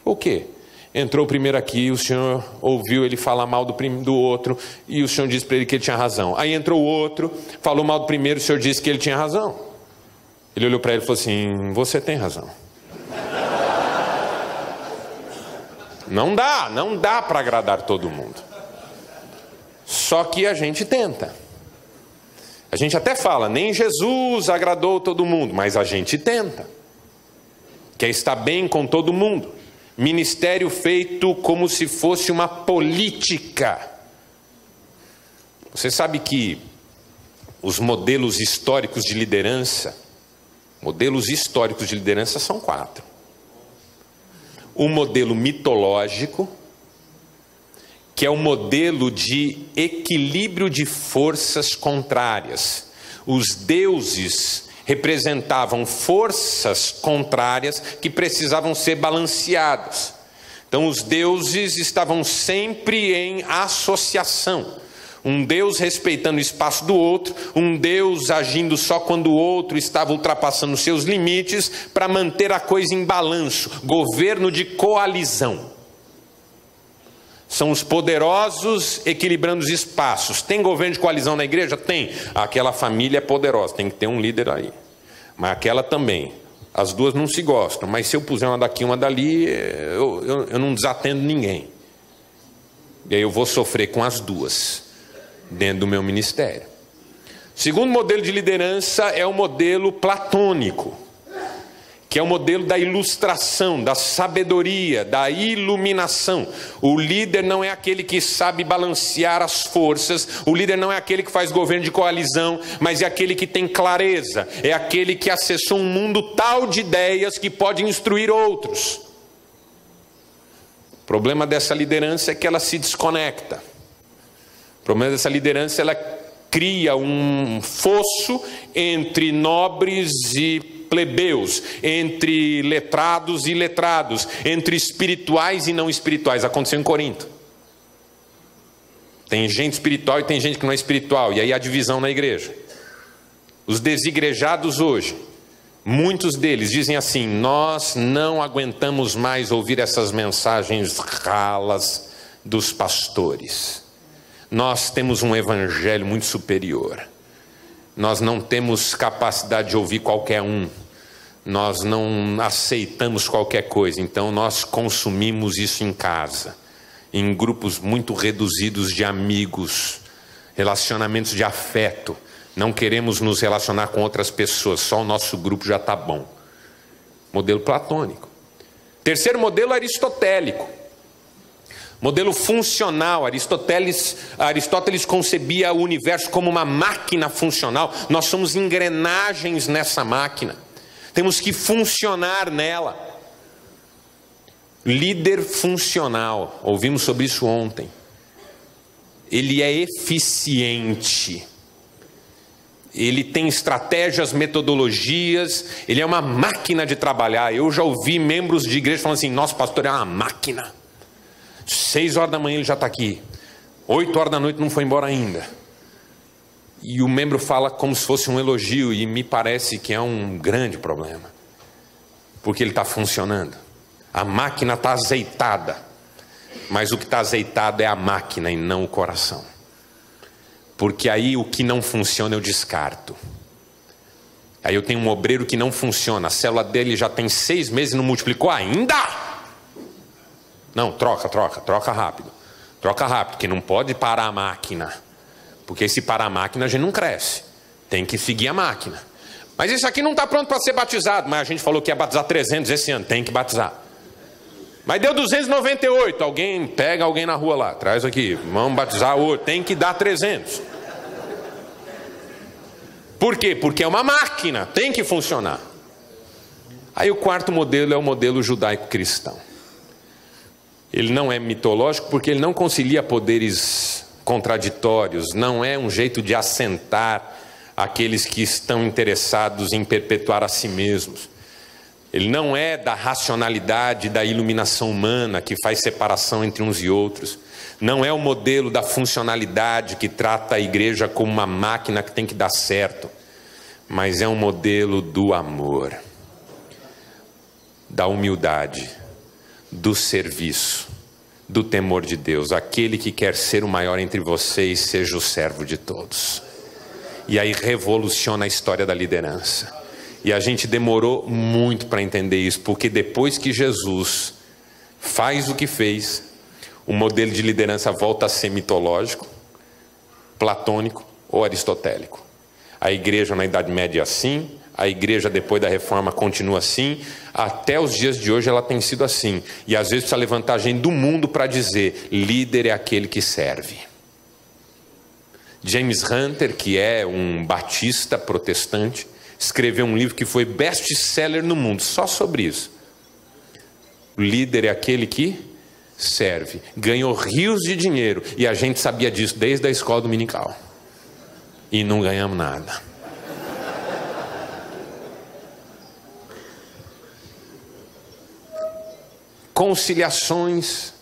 O quê? Entrou primeiro aqui, o senhor ouviu ele falar mal do outro, e o senhor disse para ele que ele tinha razão. Aí entrou o outro, falou mal do primeiro, o senhor disse que ele tinha razão. Ele olhou para ele e falou assim: você tem razão. Não dá para agradar todo mundo. Só que a gente tenta. A gente até fala: nem Jesus agradou todo mundo, mas a gente tenta. Quer estar bem com todo mundo. Ministério feito como se fosse uma política. Você sabe que os modelos históricos de liderança são 4. O modelo mitológico, que é o modelo de equilíbrio de forças contrárias. Os deuses representavam forças contrárias que precisavam ser balanceadas. Então os deuses estavam sempre em associação. Um Deus respeitando o espaço do outro, um Deus agindo só quando o outro estava ultrapassando seus limites, para manter a coisa em balanço. Governo de coalizão. São os poderosos equilibrando os espaços. Tem governo de coalizão na igreja? Tem. Aquela família é poderosa, tem que ter um líder aí. Mas aquela também. As duas não se gostam, mas se eu puser uma daqui, uma dali, eu não desatendo ninguém. E aí eu vou sofrer com as duas dentro do meu ministério. Segundo modelo de liderança é o modelo platônico, que é o modelo da ilustração, da sabedoria, da iluminação. O líder não é aquele que sabe balancear as forças, o líder não é aquele que faz governo de coalizão, mas é aquele que tem clareza, é aquele que acessou um mundo tal de ideias que pode instruir outros. O problema dessa liderança é que ela se desconecta. O problema dessa liderança, ela cria um fosso entre nobres e plebeus, entre letrados e letrados, entre espirituais e não espirituais. Aconteceu em Corinto. Tem gente espiritual e tem gente que não é espiritual, e aí há divisão na igreja. Os desigrejados hoje, muitos deles dizem assim: nós não aguentamos mais ouvir essas mensagens ralas dos pastores. Nós temos um evangelho muito superior. Nós não temos capacidade de ouvir qualquer um. Nós não aceitamos qualquer coisa. Então nós consumimos isso em casa, em grupos muito reduzidos de amigos, relacionamentos de afeto. Não queremos nos relacionar com outras pessoas, só o nosso grupo já está bom. Modelo platônico. Terceiro modelo aristotélico. Modelo funcional. Aristóteles concebia o universo como uma máquina funcional. Nós somos engrenagens nessa máquina. Temos que funcionar nela. Líder funcional. Ouvimos sobre isso ontem. Ele é eficiente. Ele tem estratégias, metodologias. Ele é uma máquina de trabalhar. Eu já ouvi membros de igreja falando assim: nosso pastor é uma máquina. 6 horas da manhã ele já está aqui, 8 horas da noite não foi embora ainda. E o membro fala como se fosse um elogio, e me parece que é um grande problema, porque ele está funcionando. A máquina está azeitada, mas o que está azeitado é a máquina e não o coração. Porque aí o que não funciona eu descarto. Aí eu tenho um obreiro que não funciona, a célula dele já tem 6 meses e não multiplicou ainda. Não, troca rápido. Troca rápido, porque não pode parar a máquina. Porque se parar a máquina, a gente não cresce. Tem que seguir a máquina. Mas isso aqui não está pronto para ser batizado. Mas a gente falou que ia batizar 300 esse ano. Tem que batizar. Mas deu 298. Pega alguém na rua lá. Traz aqui. Vamos batizar outro. Tem que dar 300. Por quê? Porque é uma máquina, tem que funcionar. Aí o quarto modelo é o modelo judaico-cristão. Ele não é mitológico porque ele não concilia poderes contraditórios, não é um jeito de assentar aqueles que estão interessados em perpetuar a si mesmos. Ele não é da racionalidade, da iluminação humana que faz separação entre uns e outros. Não é o modelo da funcionalidade que trata a igreja como uma máquina que tem que dar certo. Mas é um modelo do amor, da humildade, do serviço, do temor de Deus. Aquele que quer ser o maior entre vocês, seja o servo de todos. E aí revoluciona a história da liderança. E a gente demorou muito para entender isso, porque depois que Jesus faz o que fez, o modelo de liderança volta a ser mitológico, platônico ou aristotélico. A igreja na Idade Média é assim, a igreja depois da Reforma continua assim, até os dias de hoje ela tem sido assim. E às vezes precisa levantar gente do mundo para dizer, líder é aquele que serve. James Hunter, que é um batista protestante, escreveu um livro que foi best-seller no mundo, só sobre isso. O líder é aquele que serve. Ganhou rios de dinheiro, e a gente sabia disso desde a escola dominical. E não ganhamos nada. Conciliações,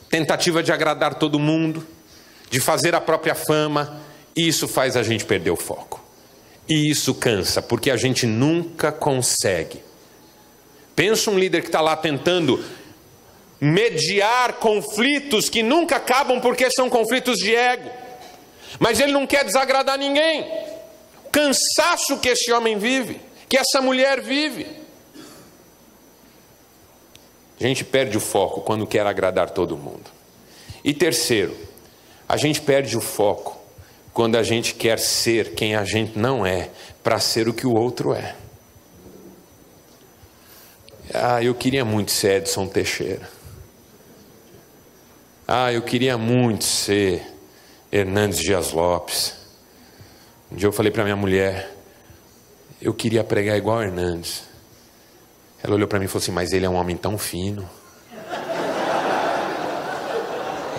tentativa de agradar todo mundo, de fazer a própria fama, isso faz a gente perder o foco. E isso cansa, porque a gente nunca consegue. Pensa um líder que está lá tentando mediar conflitos que nunca acabam porque são conflitos de ego. Mas ele não quer desagradar ninguém. Cansaço que esse homem vive, que essa mulher vive. A gente perde o foco quando quer agradar todo mundo. E terceiro, a gente perde o foco quando a gente quer ser quem a gente não é, para ser o que o outro é. Eu queria muito ser Edson Teixeira. Eu queria muito ser Hernandes Dias Lopes. Um dia eu falei para minha mulher, eu queria pregar igual Hernandes. Ela olhou para mim e falou assim, mas ele é um homem tão fino.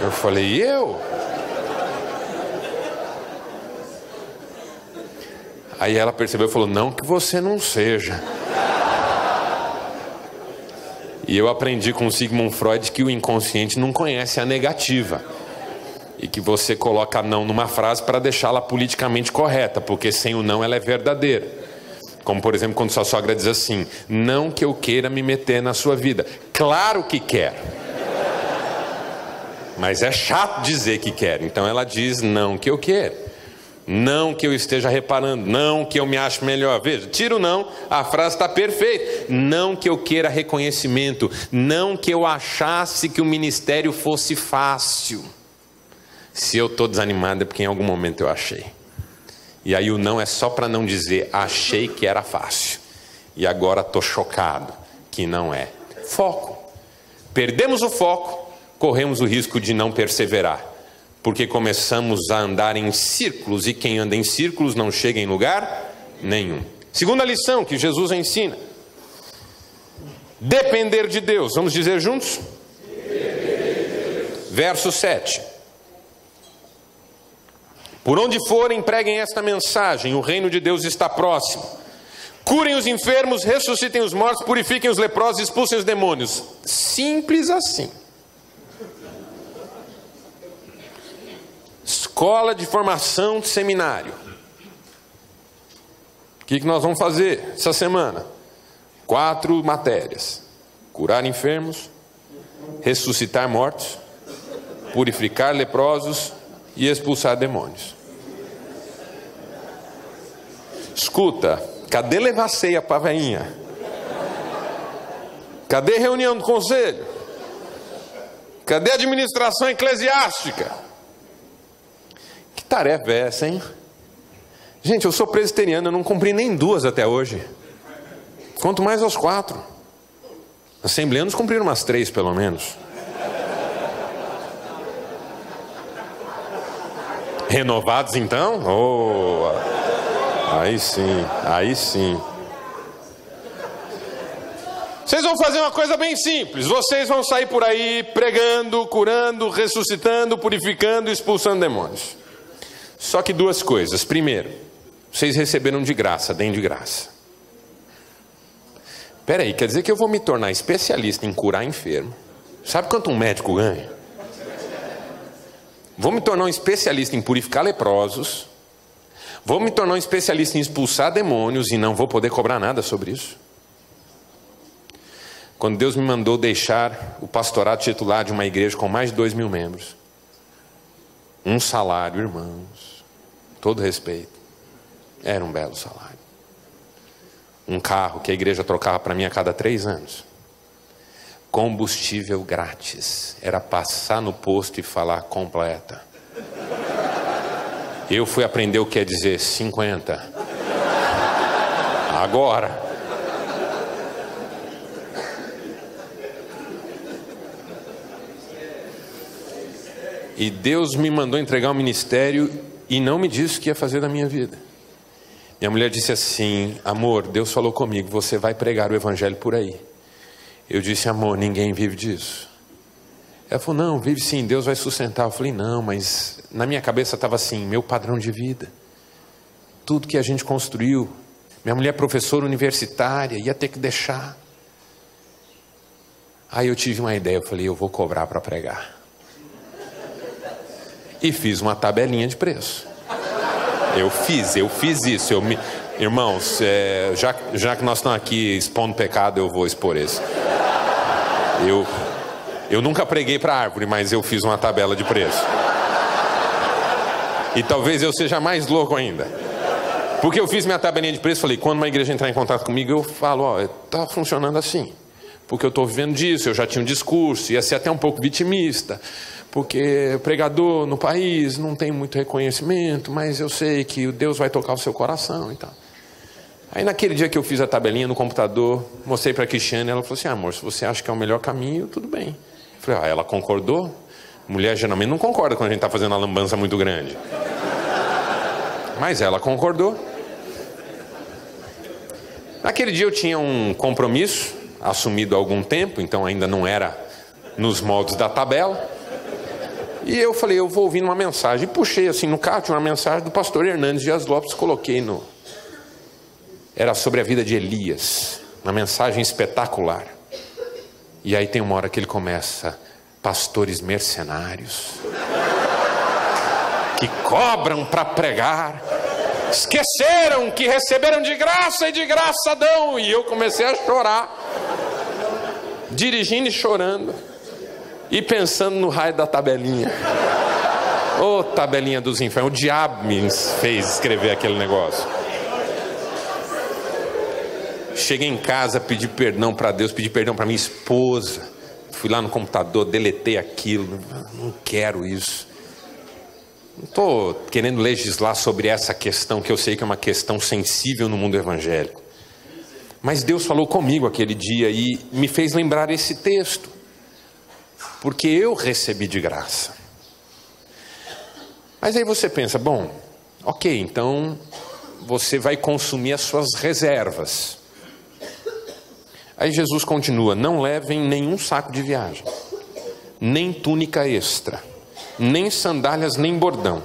Eu falei, e eu? Aí ela percebeu e falou, não que você não seja. E eu aprendi com Sigmund Freud que o inconsciente não conhece a negativa. E que você coloca não numa frase para deixá-la politicamente correta, porque sem o não ela é verdadeira. Como por exemplo quando sua sogra diz assim, não que eu queira me meter na sua vida. Claro que quer. Mas é chato dizer que quer. Então ela diz, não que eu quero. Não que eu esteja reparando, não que eu me ache melhor. Veja, tira o não, a frase está perfeita. Não que eu queira reconhecimento, não que eu achasse que o ministério fosse fácil. Se eu estou desanimado é porque em algum momento eu achei. E aí o não é só para não dizer, achei que era fácil. E agora estou chocado que não é. Foco. Perdemos o foco, corremos o risco de não perseverar. Porque começamos a andar em círculos, e quem anda em círculos não chega em lugar nenhum. Segunda lição que Jesus ensina. Depender de Deus. Vamos dizer juntos? Verso 7. Por onde forem, preguem esta mensagem, o reino de Deus está próximo. Curem os enfermos, ressuscitem os mortos, purifiquem os leprosos, expulsem os demônios. Simples assim. Escola de formação de seminário. O que nós vamos fazer essa semana? 4 matérias. Curar enfermos, ressuscitar mortos, purificar leprosos e expulsar demônios. Escuta, cadê levar ceia para a veinha? Cadê reunião do conselho? Cadê a administração eclesiástica? Que tarefa é essa, hein? Gente, eu sou presbiteriano, eu não cumpri nem 2 até hoje. Quanto mais aos 4. Assembleanos cumpriram umas 3 pelo menos. Renovados então? Aí sim, aí sim. Vocês vão fazer uma coisa bem simples. Vocês vão sair por aí pregando, curando, ressuscitando, purificando, expulsando demônios. Só que duas coisas. Primeiro, vocês receberam de graça, deem de graça. Espera aí, quer dizer que eu vou me tornar especialista em curar enfermo? Sabe quanto um médico ganha? Vou me tornar um especialista em purificar leprosos. Vou me tornar um especialista em expulsar demônios e não vou poder cobrar nada sobre isso. Quando Deus me mandou deixar o pastorado titular de uma igreja com mais de 2.000 membros, um salário, irmãos, todo respeito, era um belo salário. Um carro que a igreja trocava para mim a cada 3 anos. Combustível grátis. Era passar no posto e falar completa. Eu fui aprender o que é dizer 50. Agora. E Deus me mandou entregar o ministério e não me disse o que ia fazer da minha vida. Minha mulher disse assim: amor, Deus falou comigo, você vai pregar o evangelho por aí. Eu disse: amor, ninguém vive disso. Ela falou: não, vive sim, Deus vai sustentar. Eu falei: não, mas na minha cabeça estava assim, meu padrão de vida, tudo que a gente construiu. Minha mulher é professora universitária, ia ter que deixar. Aí eu tive uma ideia, eu falei: eu vou cobrar para pregar. E fiz uma tabelinha de preço. Eu fiz isso. Irmãos, já que nós estamos aqui expondo pecado, eu vou expor esse. Eu nunca preguei para árvore, mas eu fiz uma tabela de preço. E talvez eu seja mais louco ainda. Porque eu fiz minha tabelinha de preço, falei: quando uma igreja entrar em contato comigo, eu falo: ó, está funcionando assim. Porque eu estou vivendo disso, eu já tinha um discurso, ia ser até um pouco vitimista. Porque pregador no país não tem muito reconhecimento, mas eu sei que Deus vai tocar o seu coração e tal. Aí naquele dia que eu fiz a tabelinha no computador, mostrei para a Cristiane, ela falou assim: amor, se você acha que é o melhor caminho, tudo bem. Eu falei: ela concordou? Mulher geralmente não concorda quando a gente está fazendo uma lambança muito grande. Mas ela concordou. Naquele dia eu tinha um compromisso, assumido há algum tempo, então ainda não era nos moldes da tabela. E eu falei: eu vou ouvir uma mensagem. E puxei assim no carro, tinha uma mensagem do pastor Hernandes Dias Lopes, coloquei no... Era sobre a vida de Elias, uma mensagem espetacular. E aí tem uma hora que ele começa: pastores mercenários, que cobram para pregar, esqueceram que receberam de graça e de graça dão. E eu comecei a chorar, dirigindo e chorando. E pensando no raio da tabelinha. Ô, tabelinha dos infernos. O diabo me fez escrever aquele negócio. Cheguei em casa, pedi perdão para Deus, pedi perdão para minha esposa. Fui lá no computador, deletei aquilo. Não quero isso. Não estou querendo legislar sobre essa questão, que eu sei que é uma questão sensível no mundo evangélico. Mas Deus falou comigo aquele dia e me fez lembrar esse texto. Porque eu recebi de graça. Mas aí você pensa: bom, ok, então você vai consumir as suas reservas. Aí Jesus continua: não levem nenhum saco de viagem, nem túnica extra, nem sandálias, nem bordão.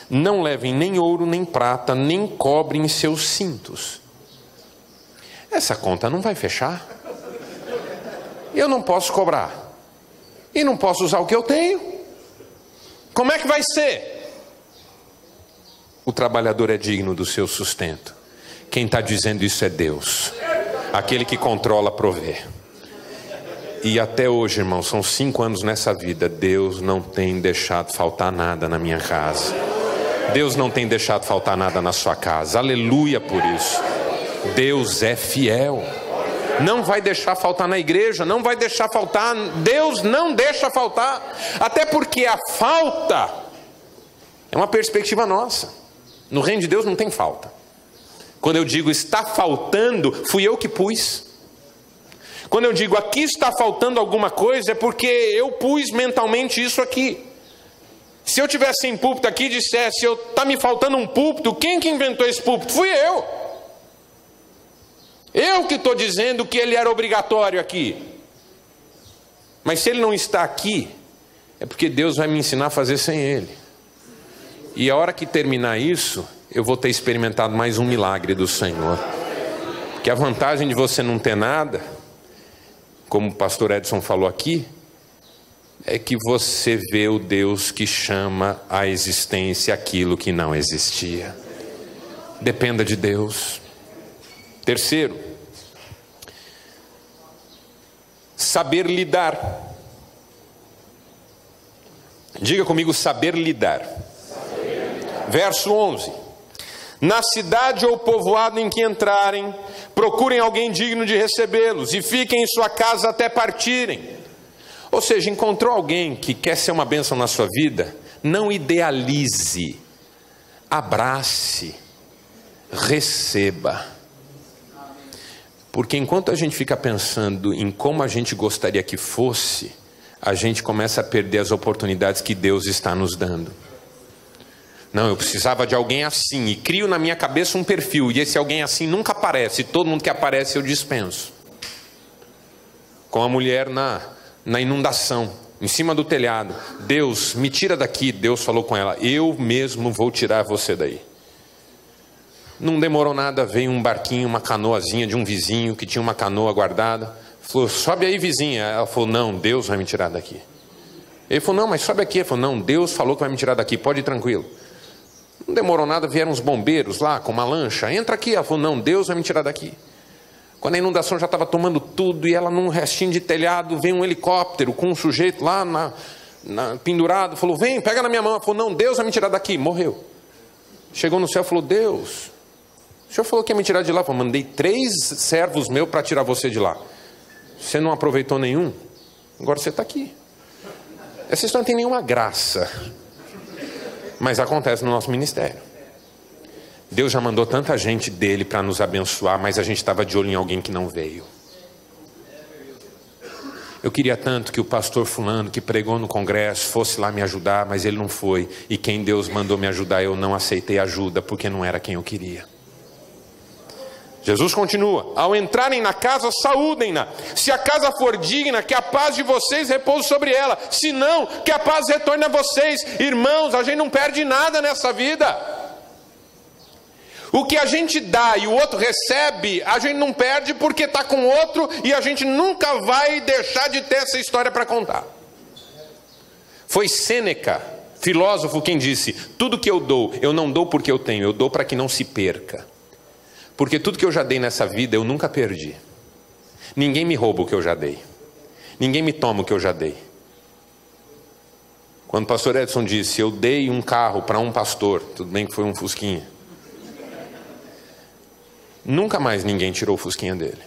Não levem nem ouro, nem prata, nem cobre em seus cintos. Essa conta não vai fechar. Eu não posso cobrar. E não posso usar o que eu tenho. Como é que vai ser? O trabalhador é digno do seu sustento. Quem está dizendo isso é Deus, aquele que controla, provê. E até hoje, irmão, são 5 anos nessa vida, Deus não tem deixado faltar nada na minha casa. Deus não tem deixado faltar nada na sua casa. Aleluia por isso. Deus é fiel. Não vai deixar faltar na igreja, não vai deixar faltar. Deus não deixa faltar. Até porque a falta é uma perspectiva nossa. No reino de Deus não tem falta. Quando eu digo está faltando, fui eu que pus. Quando eu digo aqui está faltando alguma coisa, é porque eu pus mentalmente isso aqui. Se eu tivesse em púlpito aqui e dissesse, está me faltando um púlpito, quem que inventou esse púlpito? Fui eu. Eu que estou dizendo que ele era obrigatório aqui. Mas se ele não está aqui, é porque Deus vai me ensinar a fazer sem ele. E a hora que terminar isso, eu vou ter experimentado mais um milagre do Senhor. Porque a vantagem de você não ter nada, como o pastor Edson falou aqui, é que você vê o Deus que chama à existência aquilo que não existia. Dependa de Deus. Terceiro, saber lidar. Diga comigo, saber lidar. Verso 11. Na cidade ou povoado em que entrarem, procurem alguém digno de recebê-los e fiquem em sua casa até partirem. Ou seja, encontrou alguém que quer ser uma bênção na sua vida? Não idealize, abrace, receba. Porque enquanto a gente fica pensando em como a gente gostaria que fosse, a gente começa a perder as oportunidades que Deus está nos dando. Não, eu precisava de alguém assim, e crio na minha cabeça um perfil, e esse alguém assim nunca aparece, todo mundo que aparece eu dispenso. Com a mulher na inundação, em cima do telhado. Deus, me tira daqui. Deus falou com ela, eu mesmo vou tirar você daí. Não demorou nada, veio um barquinho, uma canoazinha de um vizinho que tinha uma canoa guardada. Falou, sobe aí, vizinha. Ela falou, não, Deus vai me tirar daqui. Ele falou, não, mas sobe aqui. Ele falou, não, Deus falou que vai me tirar daqui, pode ir tranquilo. Não demorou nada, vieram uns bombeiros lá com uma lancha. Entra aqui. Ela falou, não, Deus vai me tirar daqui. Quando a inundação já estava tomando tudo, e ela num restinho de telhado, veio um helicóptero com um sujeito lá pendurado, falou, vem, pega na minha mão. Ela falou, não, Deus vai me tirar daqui. Morreu. Chegou no céu e falou, Deus, o senhor falou que ia me tirar de lá. Eu falei, mandei 3 servos meus para tirar você de lá. Você não aproveitou nenhum, agora você está aqui. Essa história não tem nenhuma graça, mas acontece no nosso ministério. Deus já mandou tanta gente dele para nos abençoar, mas a gente estava de olho em alguém que não veio. Eu queria tanto que o pastor fulano que pregou no congresso fosse lá me ajudar, mas ele não foi. E quem Deus mandou me ajudar, eu não aceitei ajuda, porque não era quem eu queria. Jesus continua, ao entrarem na casa, saúdem-na. Se a casa for digna, que a paz de vocês repouse sobre ela. Se não, que a paz retorne a vocês. Irmãos, a gente não perde nada nessa vida. O que a gente dá e o outro recebe, a gente não perde porque está com outro, e a gente nunca vai deixar de ter essa história para contar. Foi Sêneca, filósofo, quem disse, tudo que eu dou, eu não dou porque eu tenho, eu dou para que não se perca. Porque tudo que eu já dei nessa vida, eu nunca perdi. Ninguém me rouba o que eu já dei. Ninguém me toma o que eu já dei. Quando o pastor Edson disse, eu dei um carro para um pastor, tudo bem que foi um Fusquinha. Nunca mais ninguém tirou o Fusquinha dele.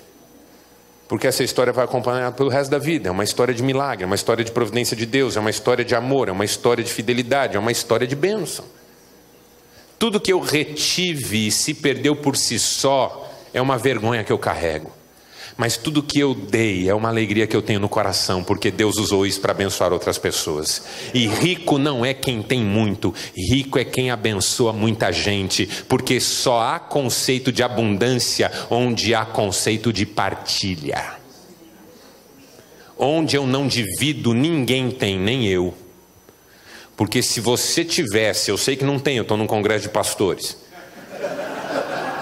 Porque essa história vai acompanhar pelo resto da vida. É uma história de milagre, é uma história de providência de Deus, é uma história de amor, é uma história de fidelidade, é uma história de bênção. Tudo que eu retive e se perdeu por si só é uma vergonha que eu carrego. Mas tudo que eu dei é uma alegria que eu tenho no coração, porque Deus usou isso para abençoar outras pessoas. E rico não é quem tem muito, rico é quem abençoa muita gente, porque só há conceito de abundância onde há conceito de partilha. Onde eu não divido, ninguém tem, nem eu. Porque se você tivesse, eu sei que não tem, eu estou num congresso de pastores,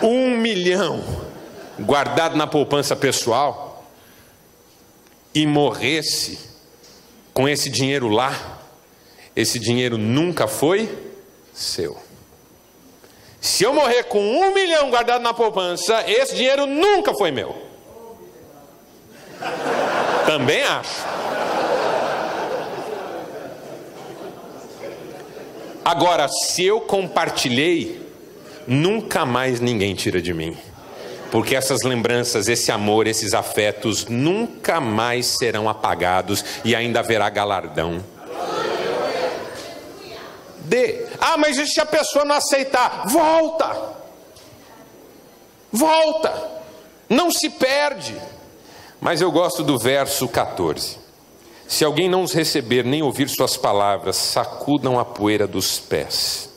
1 milhão guardado na poupança pessoal e morresse com esse dinheiro lá, esse dinheiro nunca foi seu. Se eu morrer com 1 milhão guardado na poupança, esse dinheiro nunca foi meu. Também acho. Agora, se eu compartilhei, nunca mais ninguém tira de mim. Porque essas lembranças, esse amor, esses afetos nunca mais serão apagados e ainda haverá galardão. Dê. Ah, mas e se a pessoa não aceitar? Volta. Volta. Não se perde. Mas eu gosto do verso 14. Se alguém não os receber, nem ouvir suas palavras, sacudam a poeira dos pés.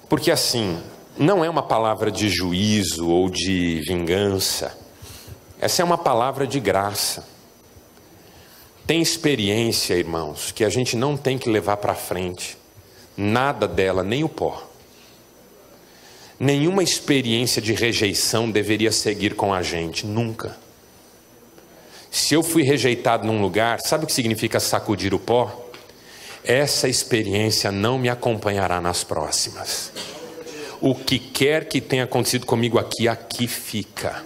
Porque assim, não é uma palavra de juízo ou de vingança. Essa é uma palavra de graça. Tem experiência, irmãos, que a gente não tem que levar para frente. Nada dela, nem o pó. Nenhuma experiência de rejeição deveria seguir com a gente, nunca. Se eu fui rejeitado num lugar, sabe o que significa sacudir o pó? Essa experiência não me acompanhará nas próximas. O que quer que tenha acontecido comigo aqui, aqui fica.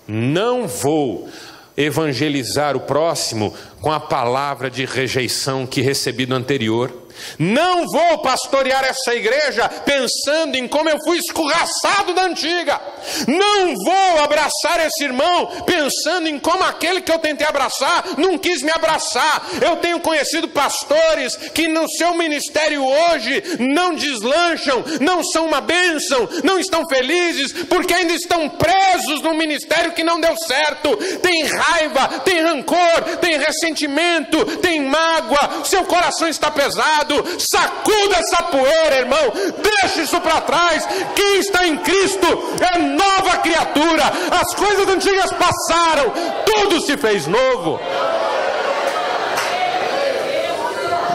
Não vou evangelizar o próximo com a palavra de rejeição que recebi do anterior. Não vou pastorear essa igreja pensando em como eu fui escorraçado da antiga. Não vou abraçar esse irmão pensando em como aquele que eu tentei abraçar não quis me abraçar. Eu tenho conhecido pastores que no seu ministério hoje não deslancham, não são uma bênção, não estão felizes porque ainda estão presos num ministério que não deu certo. Tem raiva, tem rancor, tem ressentimento, tem mágoa, seu coração está pesado. Sacuda essa poeira, irmão, deixa isso para trás. Quem está em Cristo é nova criatura, as coisas antigas passaram, tudo se fez novo.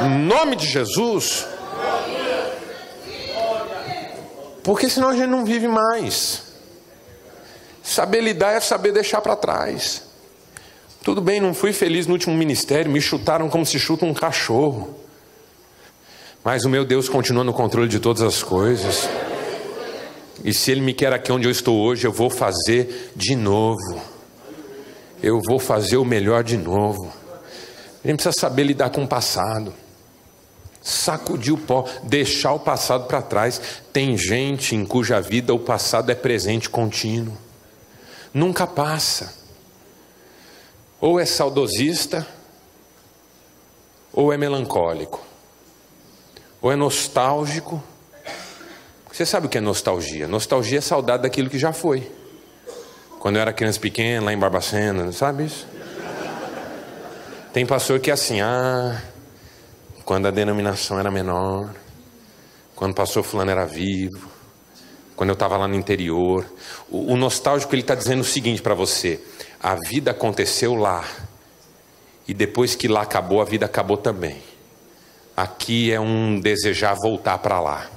Em nome de Jesus. Porque senão a gente não vive mais. Saber lidar é saber deixar para trás. Tudo bem, não fui feliz no último ministério, me chutaram como se chuta um cachorro. Mas o meu Deus continua no controle de todas as coisas. E se Ele me quer aqui onde eu estou hoje, eu vou fazer de novo. Eu vou fazer o melhor de novo. A gente precisa saber lidar com o passado. Sacudir o pó, deixar o passado para trás. Tem gente em cuja vida o passado é presente contínuo. Nunca passa. Ou é saudosista, ou é melancólico. Ou é nostálgico. Você sabe o que é nostalgia? Nostalgia é saudade daquilo que já foi. Quando eu era criança pequena, lá em Barbacena, sabe isso? Tem pastor que é assim, quando a denominação era menor, quando o pastor fulano era vivo, quando eu estava lá no interior. O nostálgico, ele está dizendo o seguinte para você: a vida aconteceu lá, e depois que lá acabou, a vida acabou também. Aqui é um desejar voltar para lá.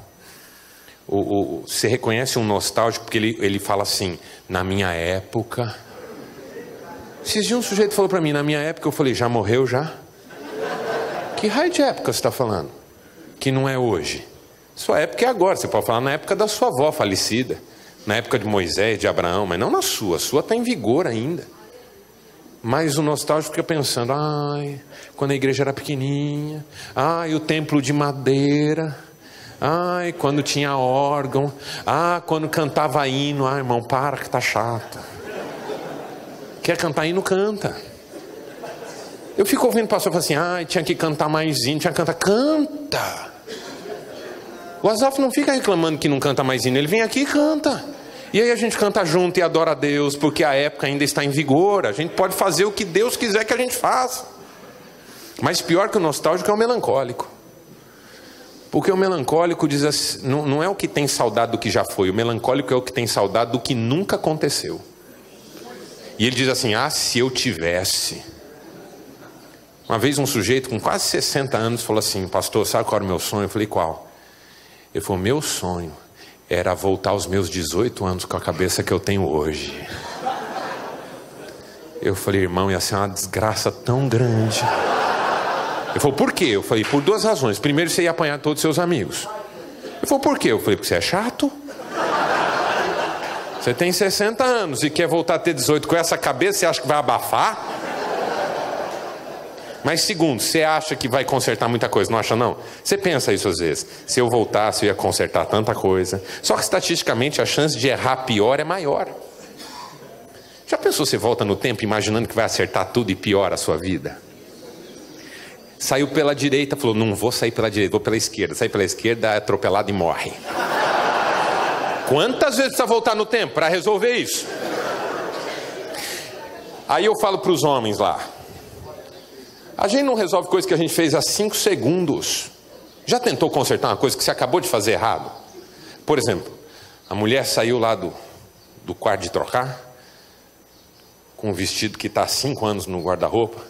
Você reconhece um nostálgico porque ele fala assim, na minha época. Esses dias um sujeito falou para mim, na minha época, eu falei, já morreu já? Que raio de época você está falando? Que não é hoje. Sua época é agora, você pode falar na época da sua avó falecida, na época de Moisés, de Abraão, mas não na sua está em vigor ainda. Mas o nostálgico fica pensando, quando a igreja era pequenininha, o templo de madeira, quando tinha órgão, quando cantava hino, irmão, para que tá chato. Quer cantar hino, canta. Eu fico ouvindo o pastor falar assim, tinha que cantar mais hino, tinha que cantar, canta. O Asaf não fica reclamando que não canta mais hino, ele vem aqui e canta. E aí a gente canta junto e adora a Deus, porque a época ainda está em vigor. A gente pode fazer o que Deus quiser que a gente faça. Mas pior que o nostálgico é o melancólico. Porque o melancólico diz assim, não é o que tem saudade do que já foi. O melancólico é o que tem saudade do que nunca aconteceu. E ele diz assim, se eu tivesse. Uma vez um sujeito com quase 60 anos falou assim, pastor, sabe qual era o meu sonho? Eu falei, qual? Ele falou, meu sonho era voltar aos meus 18 anos com a cabeça que eu tenho hoje. Eu falei, irmão, ia ser uma desgraça tão grande. Ele falou, por quê? Eu falei, por duas razões. Primeiro, você ia apanhar todos os seus amigos. Ele falou, por quê? Eu falei, porque você é chato. Você tem 60 anos e quer voltar a ter 18 com essa cabeça, você acha que vai abafar? Mas segundo, você acha que vai consertar muita coisa, não acha não? Você pensa isso às vezes, se eu voltasse eu ia consertar tanta coisa. Só que estatisticamente a chance de errar pior é maior. Já pensou, você volta no tempo imaginando que vai acertar tudo e piora a sua vida? Saiu pela direita, falou, não vou sair pela direita, vou pela esquerda. Sai pela esquerda, é atropelado e morre. Quantas vezes precisa voltar no tempo para resolver isso? Aí eu falo para os homens lá, A gente não resolve coisa que a gente fez há 5 segundos. Já tentou consertar uma coisa que você acabou de fazer errado? Por exemplo, a mulher saiu lá do quarto de trocar, com um vestido que está há 5 anos no guarda-roupa,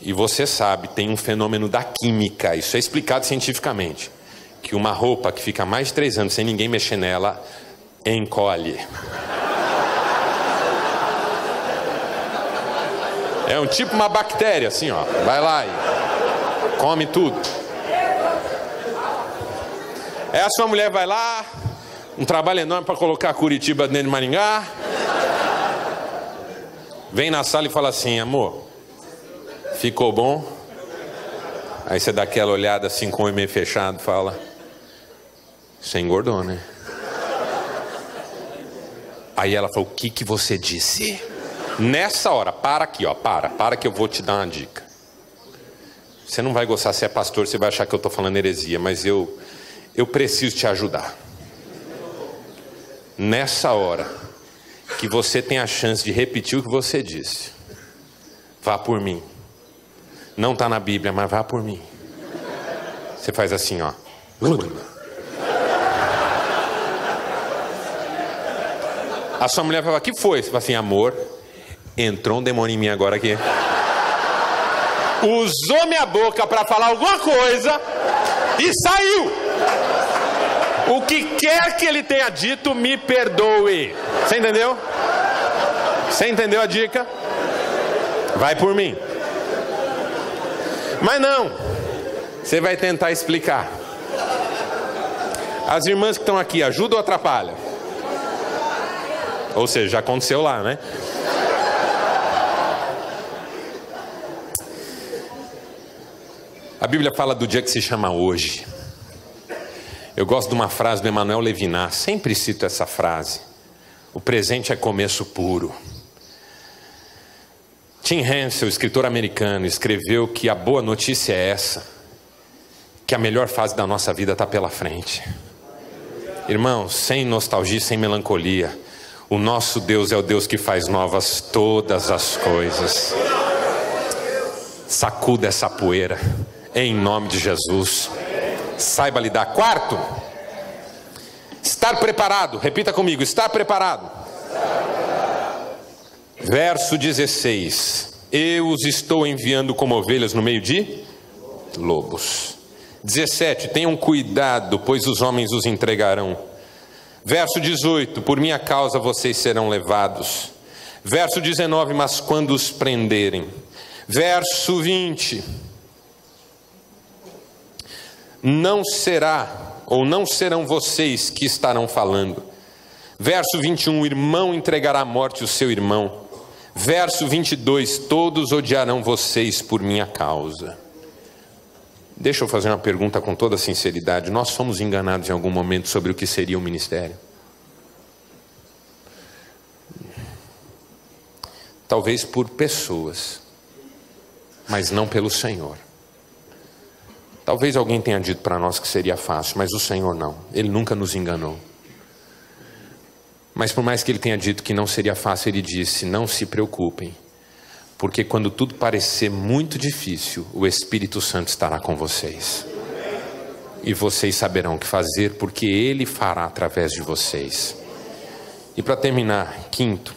e você sabe, tem um fenômeno da química, isso é explicado cientificamente, que uma roupa que fica mais de 3 anos sem ninguém mexer nela, encolhe. É um tipo uma bactéria assim, ó, vai lá e come tudo. Aí a sua mulher vai lá, um trabalho enorme para colocar Curitiba dentro de Maringá, vem na sala e fala assim: amor, ficou bom? Aí você dá aquela olhada assim com o olho meio fechado e fala: você engordou, né? Aí ela falou: o que você disse? Nessa hora, para aqui, ó, para que eu vou te dar uma dica. Você não vai gostar, se é pastor, você vai achar que eu estou falando heresia, mas eu preciso te ajudar. Nessa hora que você tem a chance de repetir o que você disse, vá por mim. Não está na Bíblia, mas vá por mim. Você faz assim, ó. A sua mulher fala: que foi? Você fala assim: amor, entrou um demônio em mim agora aqui. Usou minha boca para falar alguma coisa e saiu. O que quer que ele tenha dito, me perdoe. Você entendeu? Você entendeu a dica? Vai por mim. Mas não, você vai tentar explicar. As irmãs que estão aqui, ajudam ou atrapalham? Ou seja, já aconteceu lá, né? A Bíblia fala do dia que se chama hoje. Eu gosto de uma frase do Emmanuel Levinas, sempre cito essa frase: o presente é começo puro. Tim Hensel, escritor americano, escreveu que a boa notícia é essa, que a melhor fase da nossa vida está pela frente. Irmãos, sem nostalgia, sem melancolia, o nosso Deus é o Deus que faz novas todas as coisas. Sacuda essa poeira, em nome de Jesus. Saiba lidar. Quarto, estar preparado. Repita comigo: estar preparado. Verso 16: eu os estou enviando como ovelhas no meio de lobos. 17: tenham cuidado, pois os homens os entregarão. Verso 18: por minha causa vocês serão levados. Verso 19: mas quando os prenderem. Verso 20: não será, ou não serão vocês que estarão falando. Verso 21: o irmão entregará à morte o seu irmão. Verso 22: todos odiarão vocês por minha causa. Deixa eu fazer uma pergunta com toda sinceridade: nós fomos enganados em algum momento sobre o que seria o ministério? Talvez por pessoas, mas não pelo Senhor. Talvez alguém tenha dito para nós que seria fácil, mas o Senhor não. Ele nunca nos enganou. Mas por mais que Ele tenha dito que não seria fácil, Ele disse: não se preocupem, porque quando tudo parecer muito difícil, o Espírito Santo estará com vocês. E vocês saberão o que fazer, porque Ele fará através de vocês. E para terminar, quinto,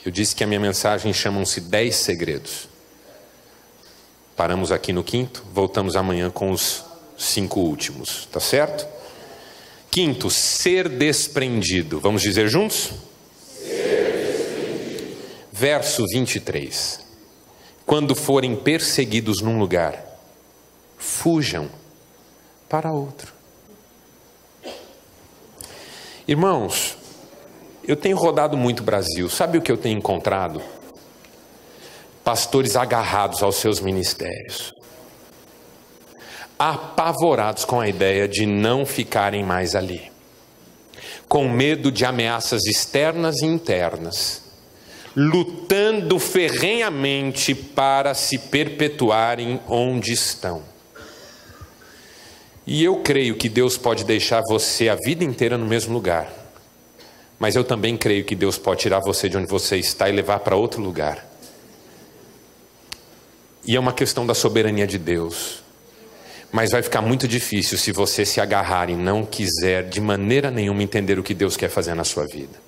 eu disse que a minha mensagem chamam-se 10 segredos. Paramos aqui no quinto, voltamos amanhã com os 5 últimos, tá certo? Quinto, ser desprendido. Vamos dizer juntos? Ser desprendido. Verso 23. Quando forem perseguidos num lugar, fujam para outro. Irmãos, eu tenho rodado muito o Brasil. Sabe o que eu tenho encontrado? Pastores agarrados aos seus ministérios, apavorados com a ideia de não ficarem mais ali, com medo de ameaças externas e internas, lutando ferrenhamente para se perpetuarem onde estão. E eu creio que Deus pode deixar você a vida inteira no mesmo lugar, mas eu também creio que Deus pode tirar você de onde você está e levar para outro lugar. E é uma questão da soberania de Deus. Mas vai ficar muito difícil se você se agarrar e não quiser de maneira nenhuma entender o que Deus quer fazer na sua vida.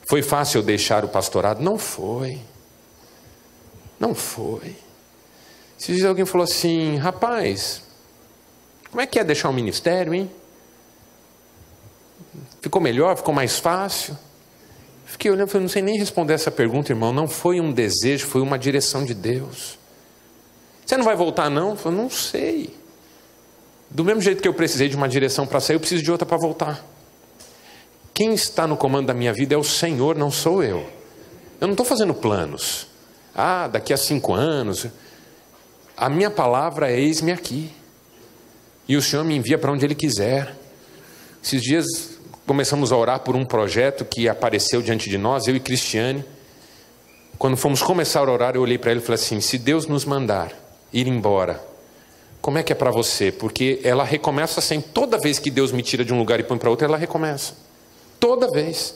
Foi fácil eu deixar o pastorado? Não foi. Não foi. Se diz alguém falou assim, rapaz, como é que é deixar o ministério, hein? Ficou melhor? Ficou mais fácil? Fiquei olhando e falei, não sei nem responder essa pergunta, irmão. Não foi um desejo, foi uma direção de Deus. Você não vai voltar não? Eu falei, não sei. Do mesmo jeito que eu precisei de uma direção para sair, eu preciso de outra para voltar. Quem está no comando da minha vida é o Senhor, não sou eu. Eu não estou fazendo planos. Daqui a 5 anos. A minha palavra é eis-me aqui. E o Senhor me envia para onde Ele quiser. Esses dias começamos a orar por um projeto que apareceu diante de nós, eu e Cristiane. Quando fomos começar a orar, eu olhei para ele e falei assim, se Deus nos mandar ir embora, como é que é para você? Porque ela recomeça sempre, toda vez que Deus me tira de um lugar e põe para outro, ela recomeça. Toda vez.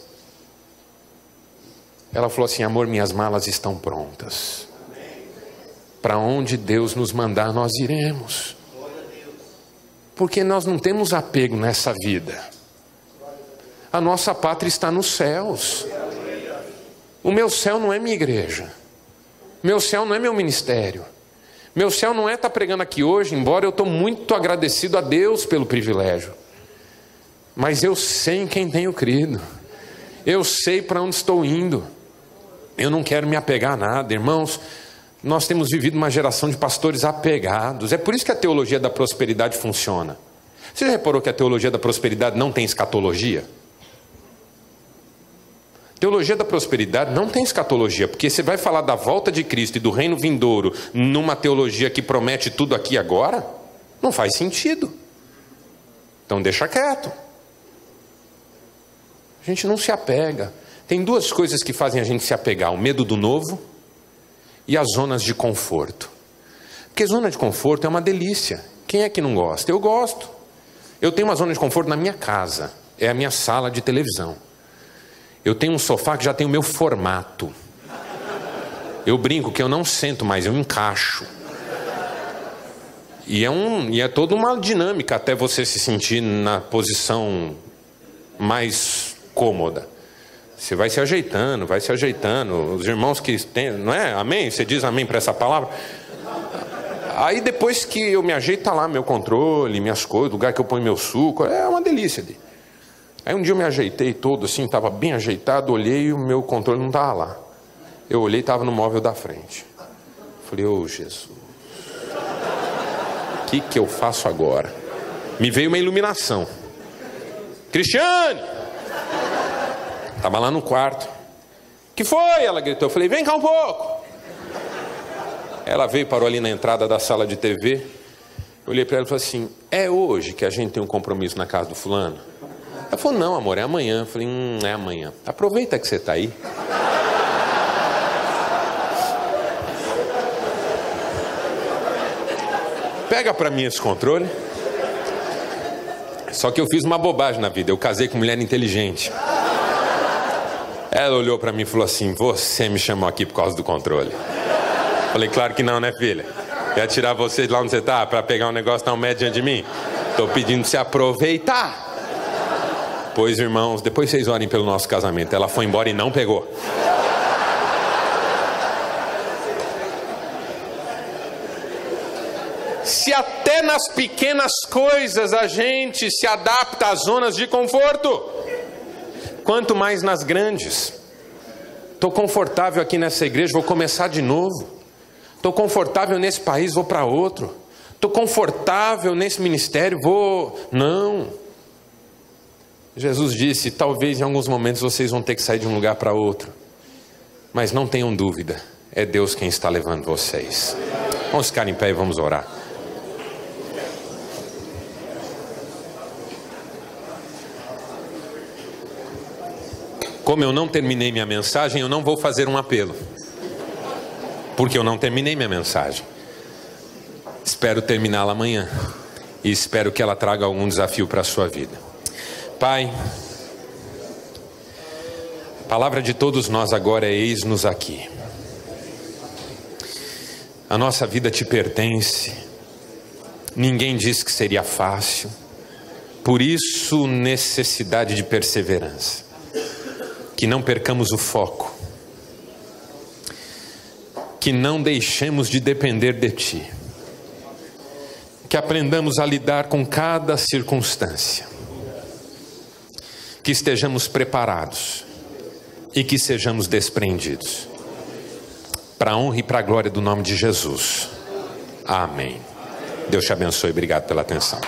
Ela falou assim, amor, minhas malas estão prontas. Para onde Deus nos mandar, nós iremos. Porque nós não temos apego nessa vida. A nossa pátria está nos céus. O meu céu não é minha igreja. Meu céu não é meu ministério. Meu céu não é estar pregando aqui hoje, embora eu estou muito agradecido a Deus pelo privilégio. Mas eu sei em quem tenho crido. Eu sei para onde estou indo. Eu não quero me apegar a nada, irmãos. Nós temos vivido uma geração de pastores apegados. É por isso que a teologia da prosperidade funciona. Você já reparou que a teologia da prosperidade não tem escatologia? Teologia da prosperidade não tem escatologia, porque você vai falar da volta de Cristo e do reino vindouro numa teologia que promete tudo aqui agora? Não faz sentido. Então deixa quieto. A gente não se apega. Tem 2 coisas que fazem a gente se apegar: o medo do novo e as zonas de conforto. Porque zona de conforto é uma delícia. Quem é que não gosta? Eu gosto. Eu tenho uma zona de conforto na minha casa. É a minha sala de televisão. Eu tenho um sofá que já tem o meu formato. Eu brinco que eu não sento mais, eu encaixo. E é toda uma dinâmica até você se sentir na posição mais cômoda. Você vai se ajeitando, vai se ajeitando. Os irmãos que tem, não é? Amém? Você diz amém para essa palavra? Aí depois que eu me ajeito, tá lá meu controle, minhas coisas, lugar que eu ponho meu suco. É uma delícia. Aí um dia eu me ajeitei todo assim, estava bem ajeitado, olhei e o meu controle não estava lá. Eu olhei e estava no móvel da frente. Falei, ô Jesus, o que eu faço agora? Me veio uma iluminação. Cristiane! Estava lá no quarto. Que foi? Ela gritou. Eu falei, vem cá um pouco. Ela veio, parou ali na entrada da sala de TV. Eu olhei para ela e falei assim, é hoje que a gente tem um compromisso na casa do fulano? Ela falou, não amor, é amanhã. Eu falei, é amanhã. Aproveita que você está aí. Pega para mim esse controle. Só que eu fiz uma bobagem na vida. Eu casei com mulher inteligente. Ela olhou para mim e falou assim, você me chamou aqui por causa do controle. Falei, claro que não, né filha? Quer tirar você de lá onde você está para pegar um negócio tão médio diante de mim? Estou pedindo para você aproveitar. Pois, irmãos, depois vocês orem pelo nosso casamento. Ela foi embora e não pegou. Se até nas pequenas coisas a gente se adapta às zonas de conforto, quanto mais nas grandes. Estou confortável aqui nessa igreja, vou começar de novo. Estou confortável nesse país, vou para outro. Estou confortável nesse ministério, vou... Não. Jesus disse, talvez em alguns momentos vocês vão ter que sair de um lugar para outro. Mas não tenham dúvida, é Deus quem está levando vocês. Vamos ficar em pé e vamos orar. Como eu não terminei minha mensagem, eu não vou fazer um apelo. Porque eu não terminei minha mensagem. Espero terminá-la amanhã. E espero que ela traga algum desafio para a sua vida. Pai, a palavra de todos nós agora é eis-nos aqui. A nossa vida te pertence. Ninguém disse que seria fácil. Por isso, necessidade de perseverança. Que não percamos o foco. Que não deixemos de depender de Ti. Que aprendamos a lidar com cada circunstância. Que estejamos preparados. E que sejamos desprendidos. Para a honra e para a glória do nome de Jesus. Amém. Deus te abençoe. Obrigado pela atenção.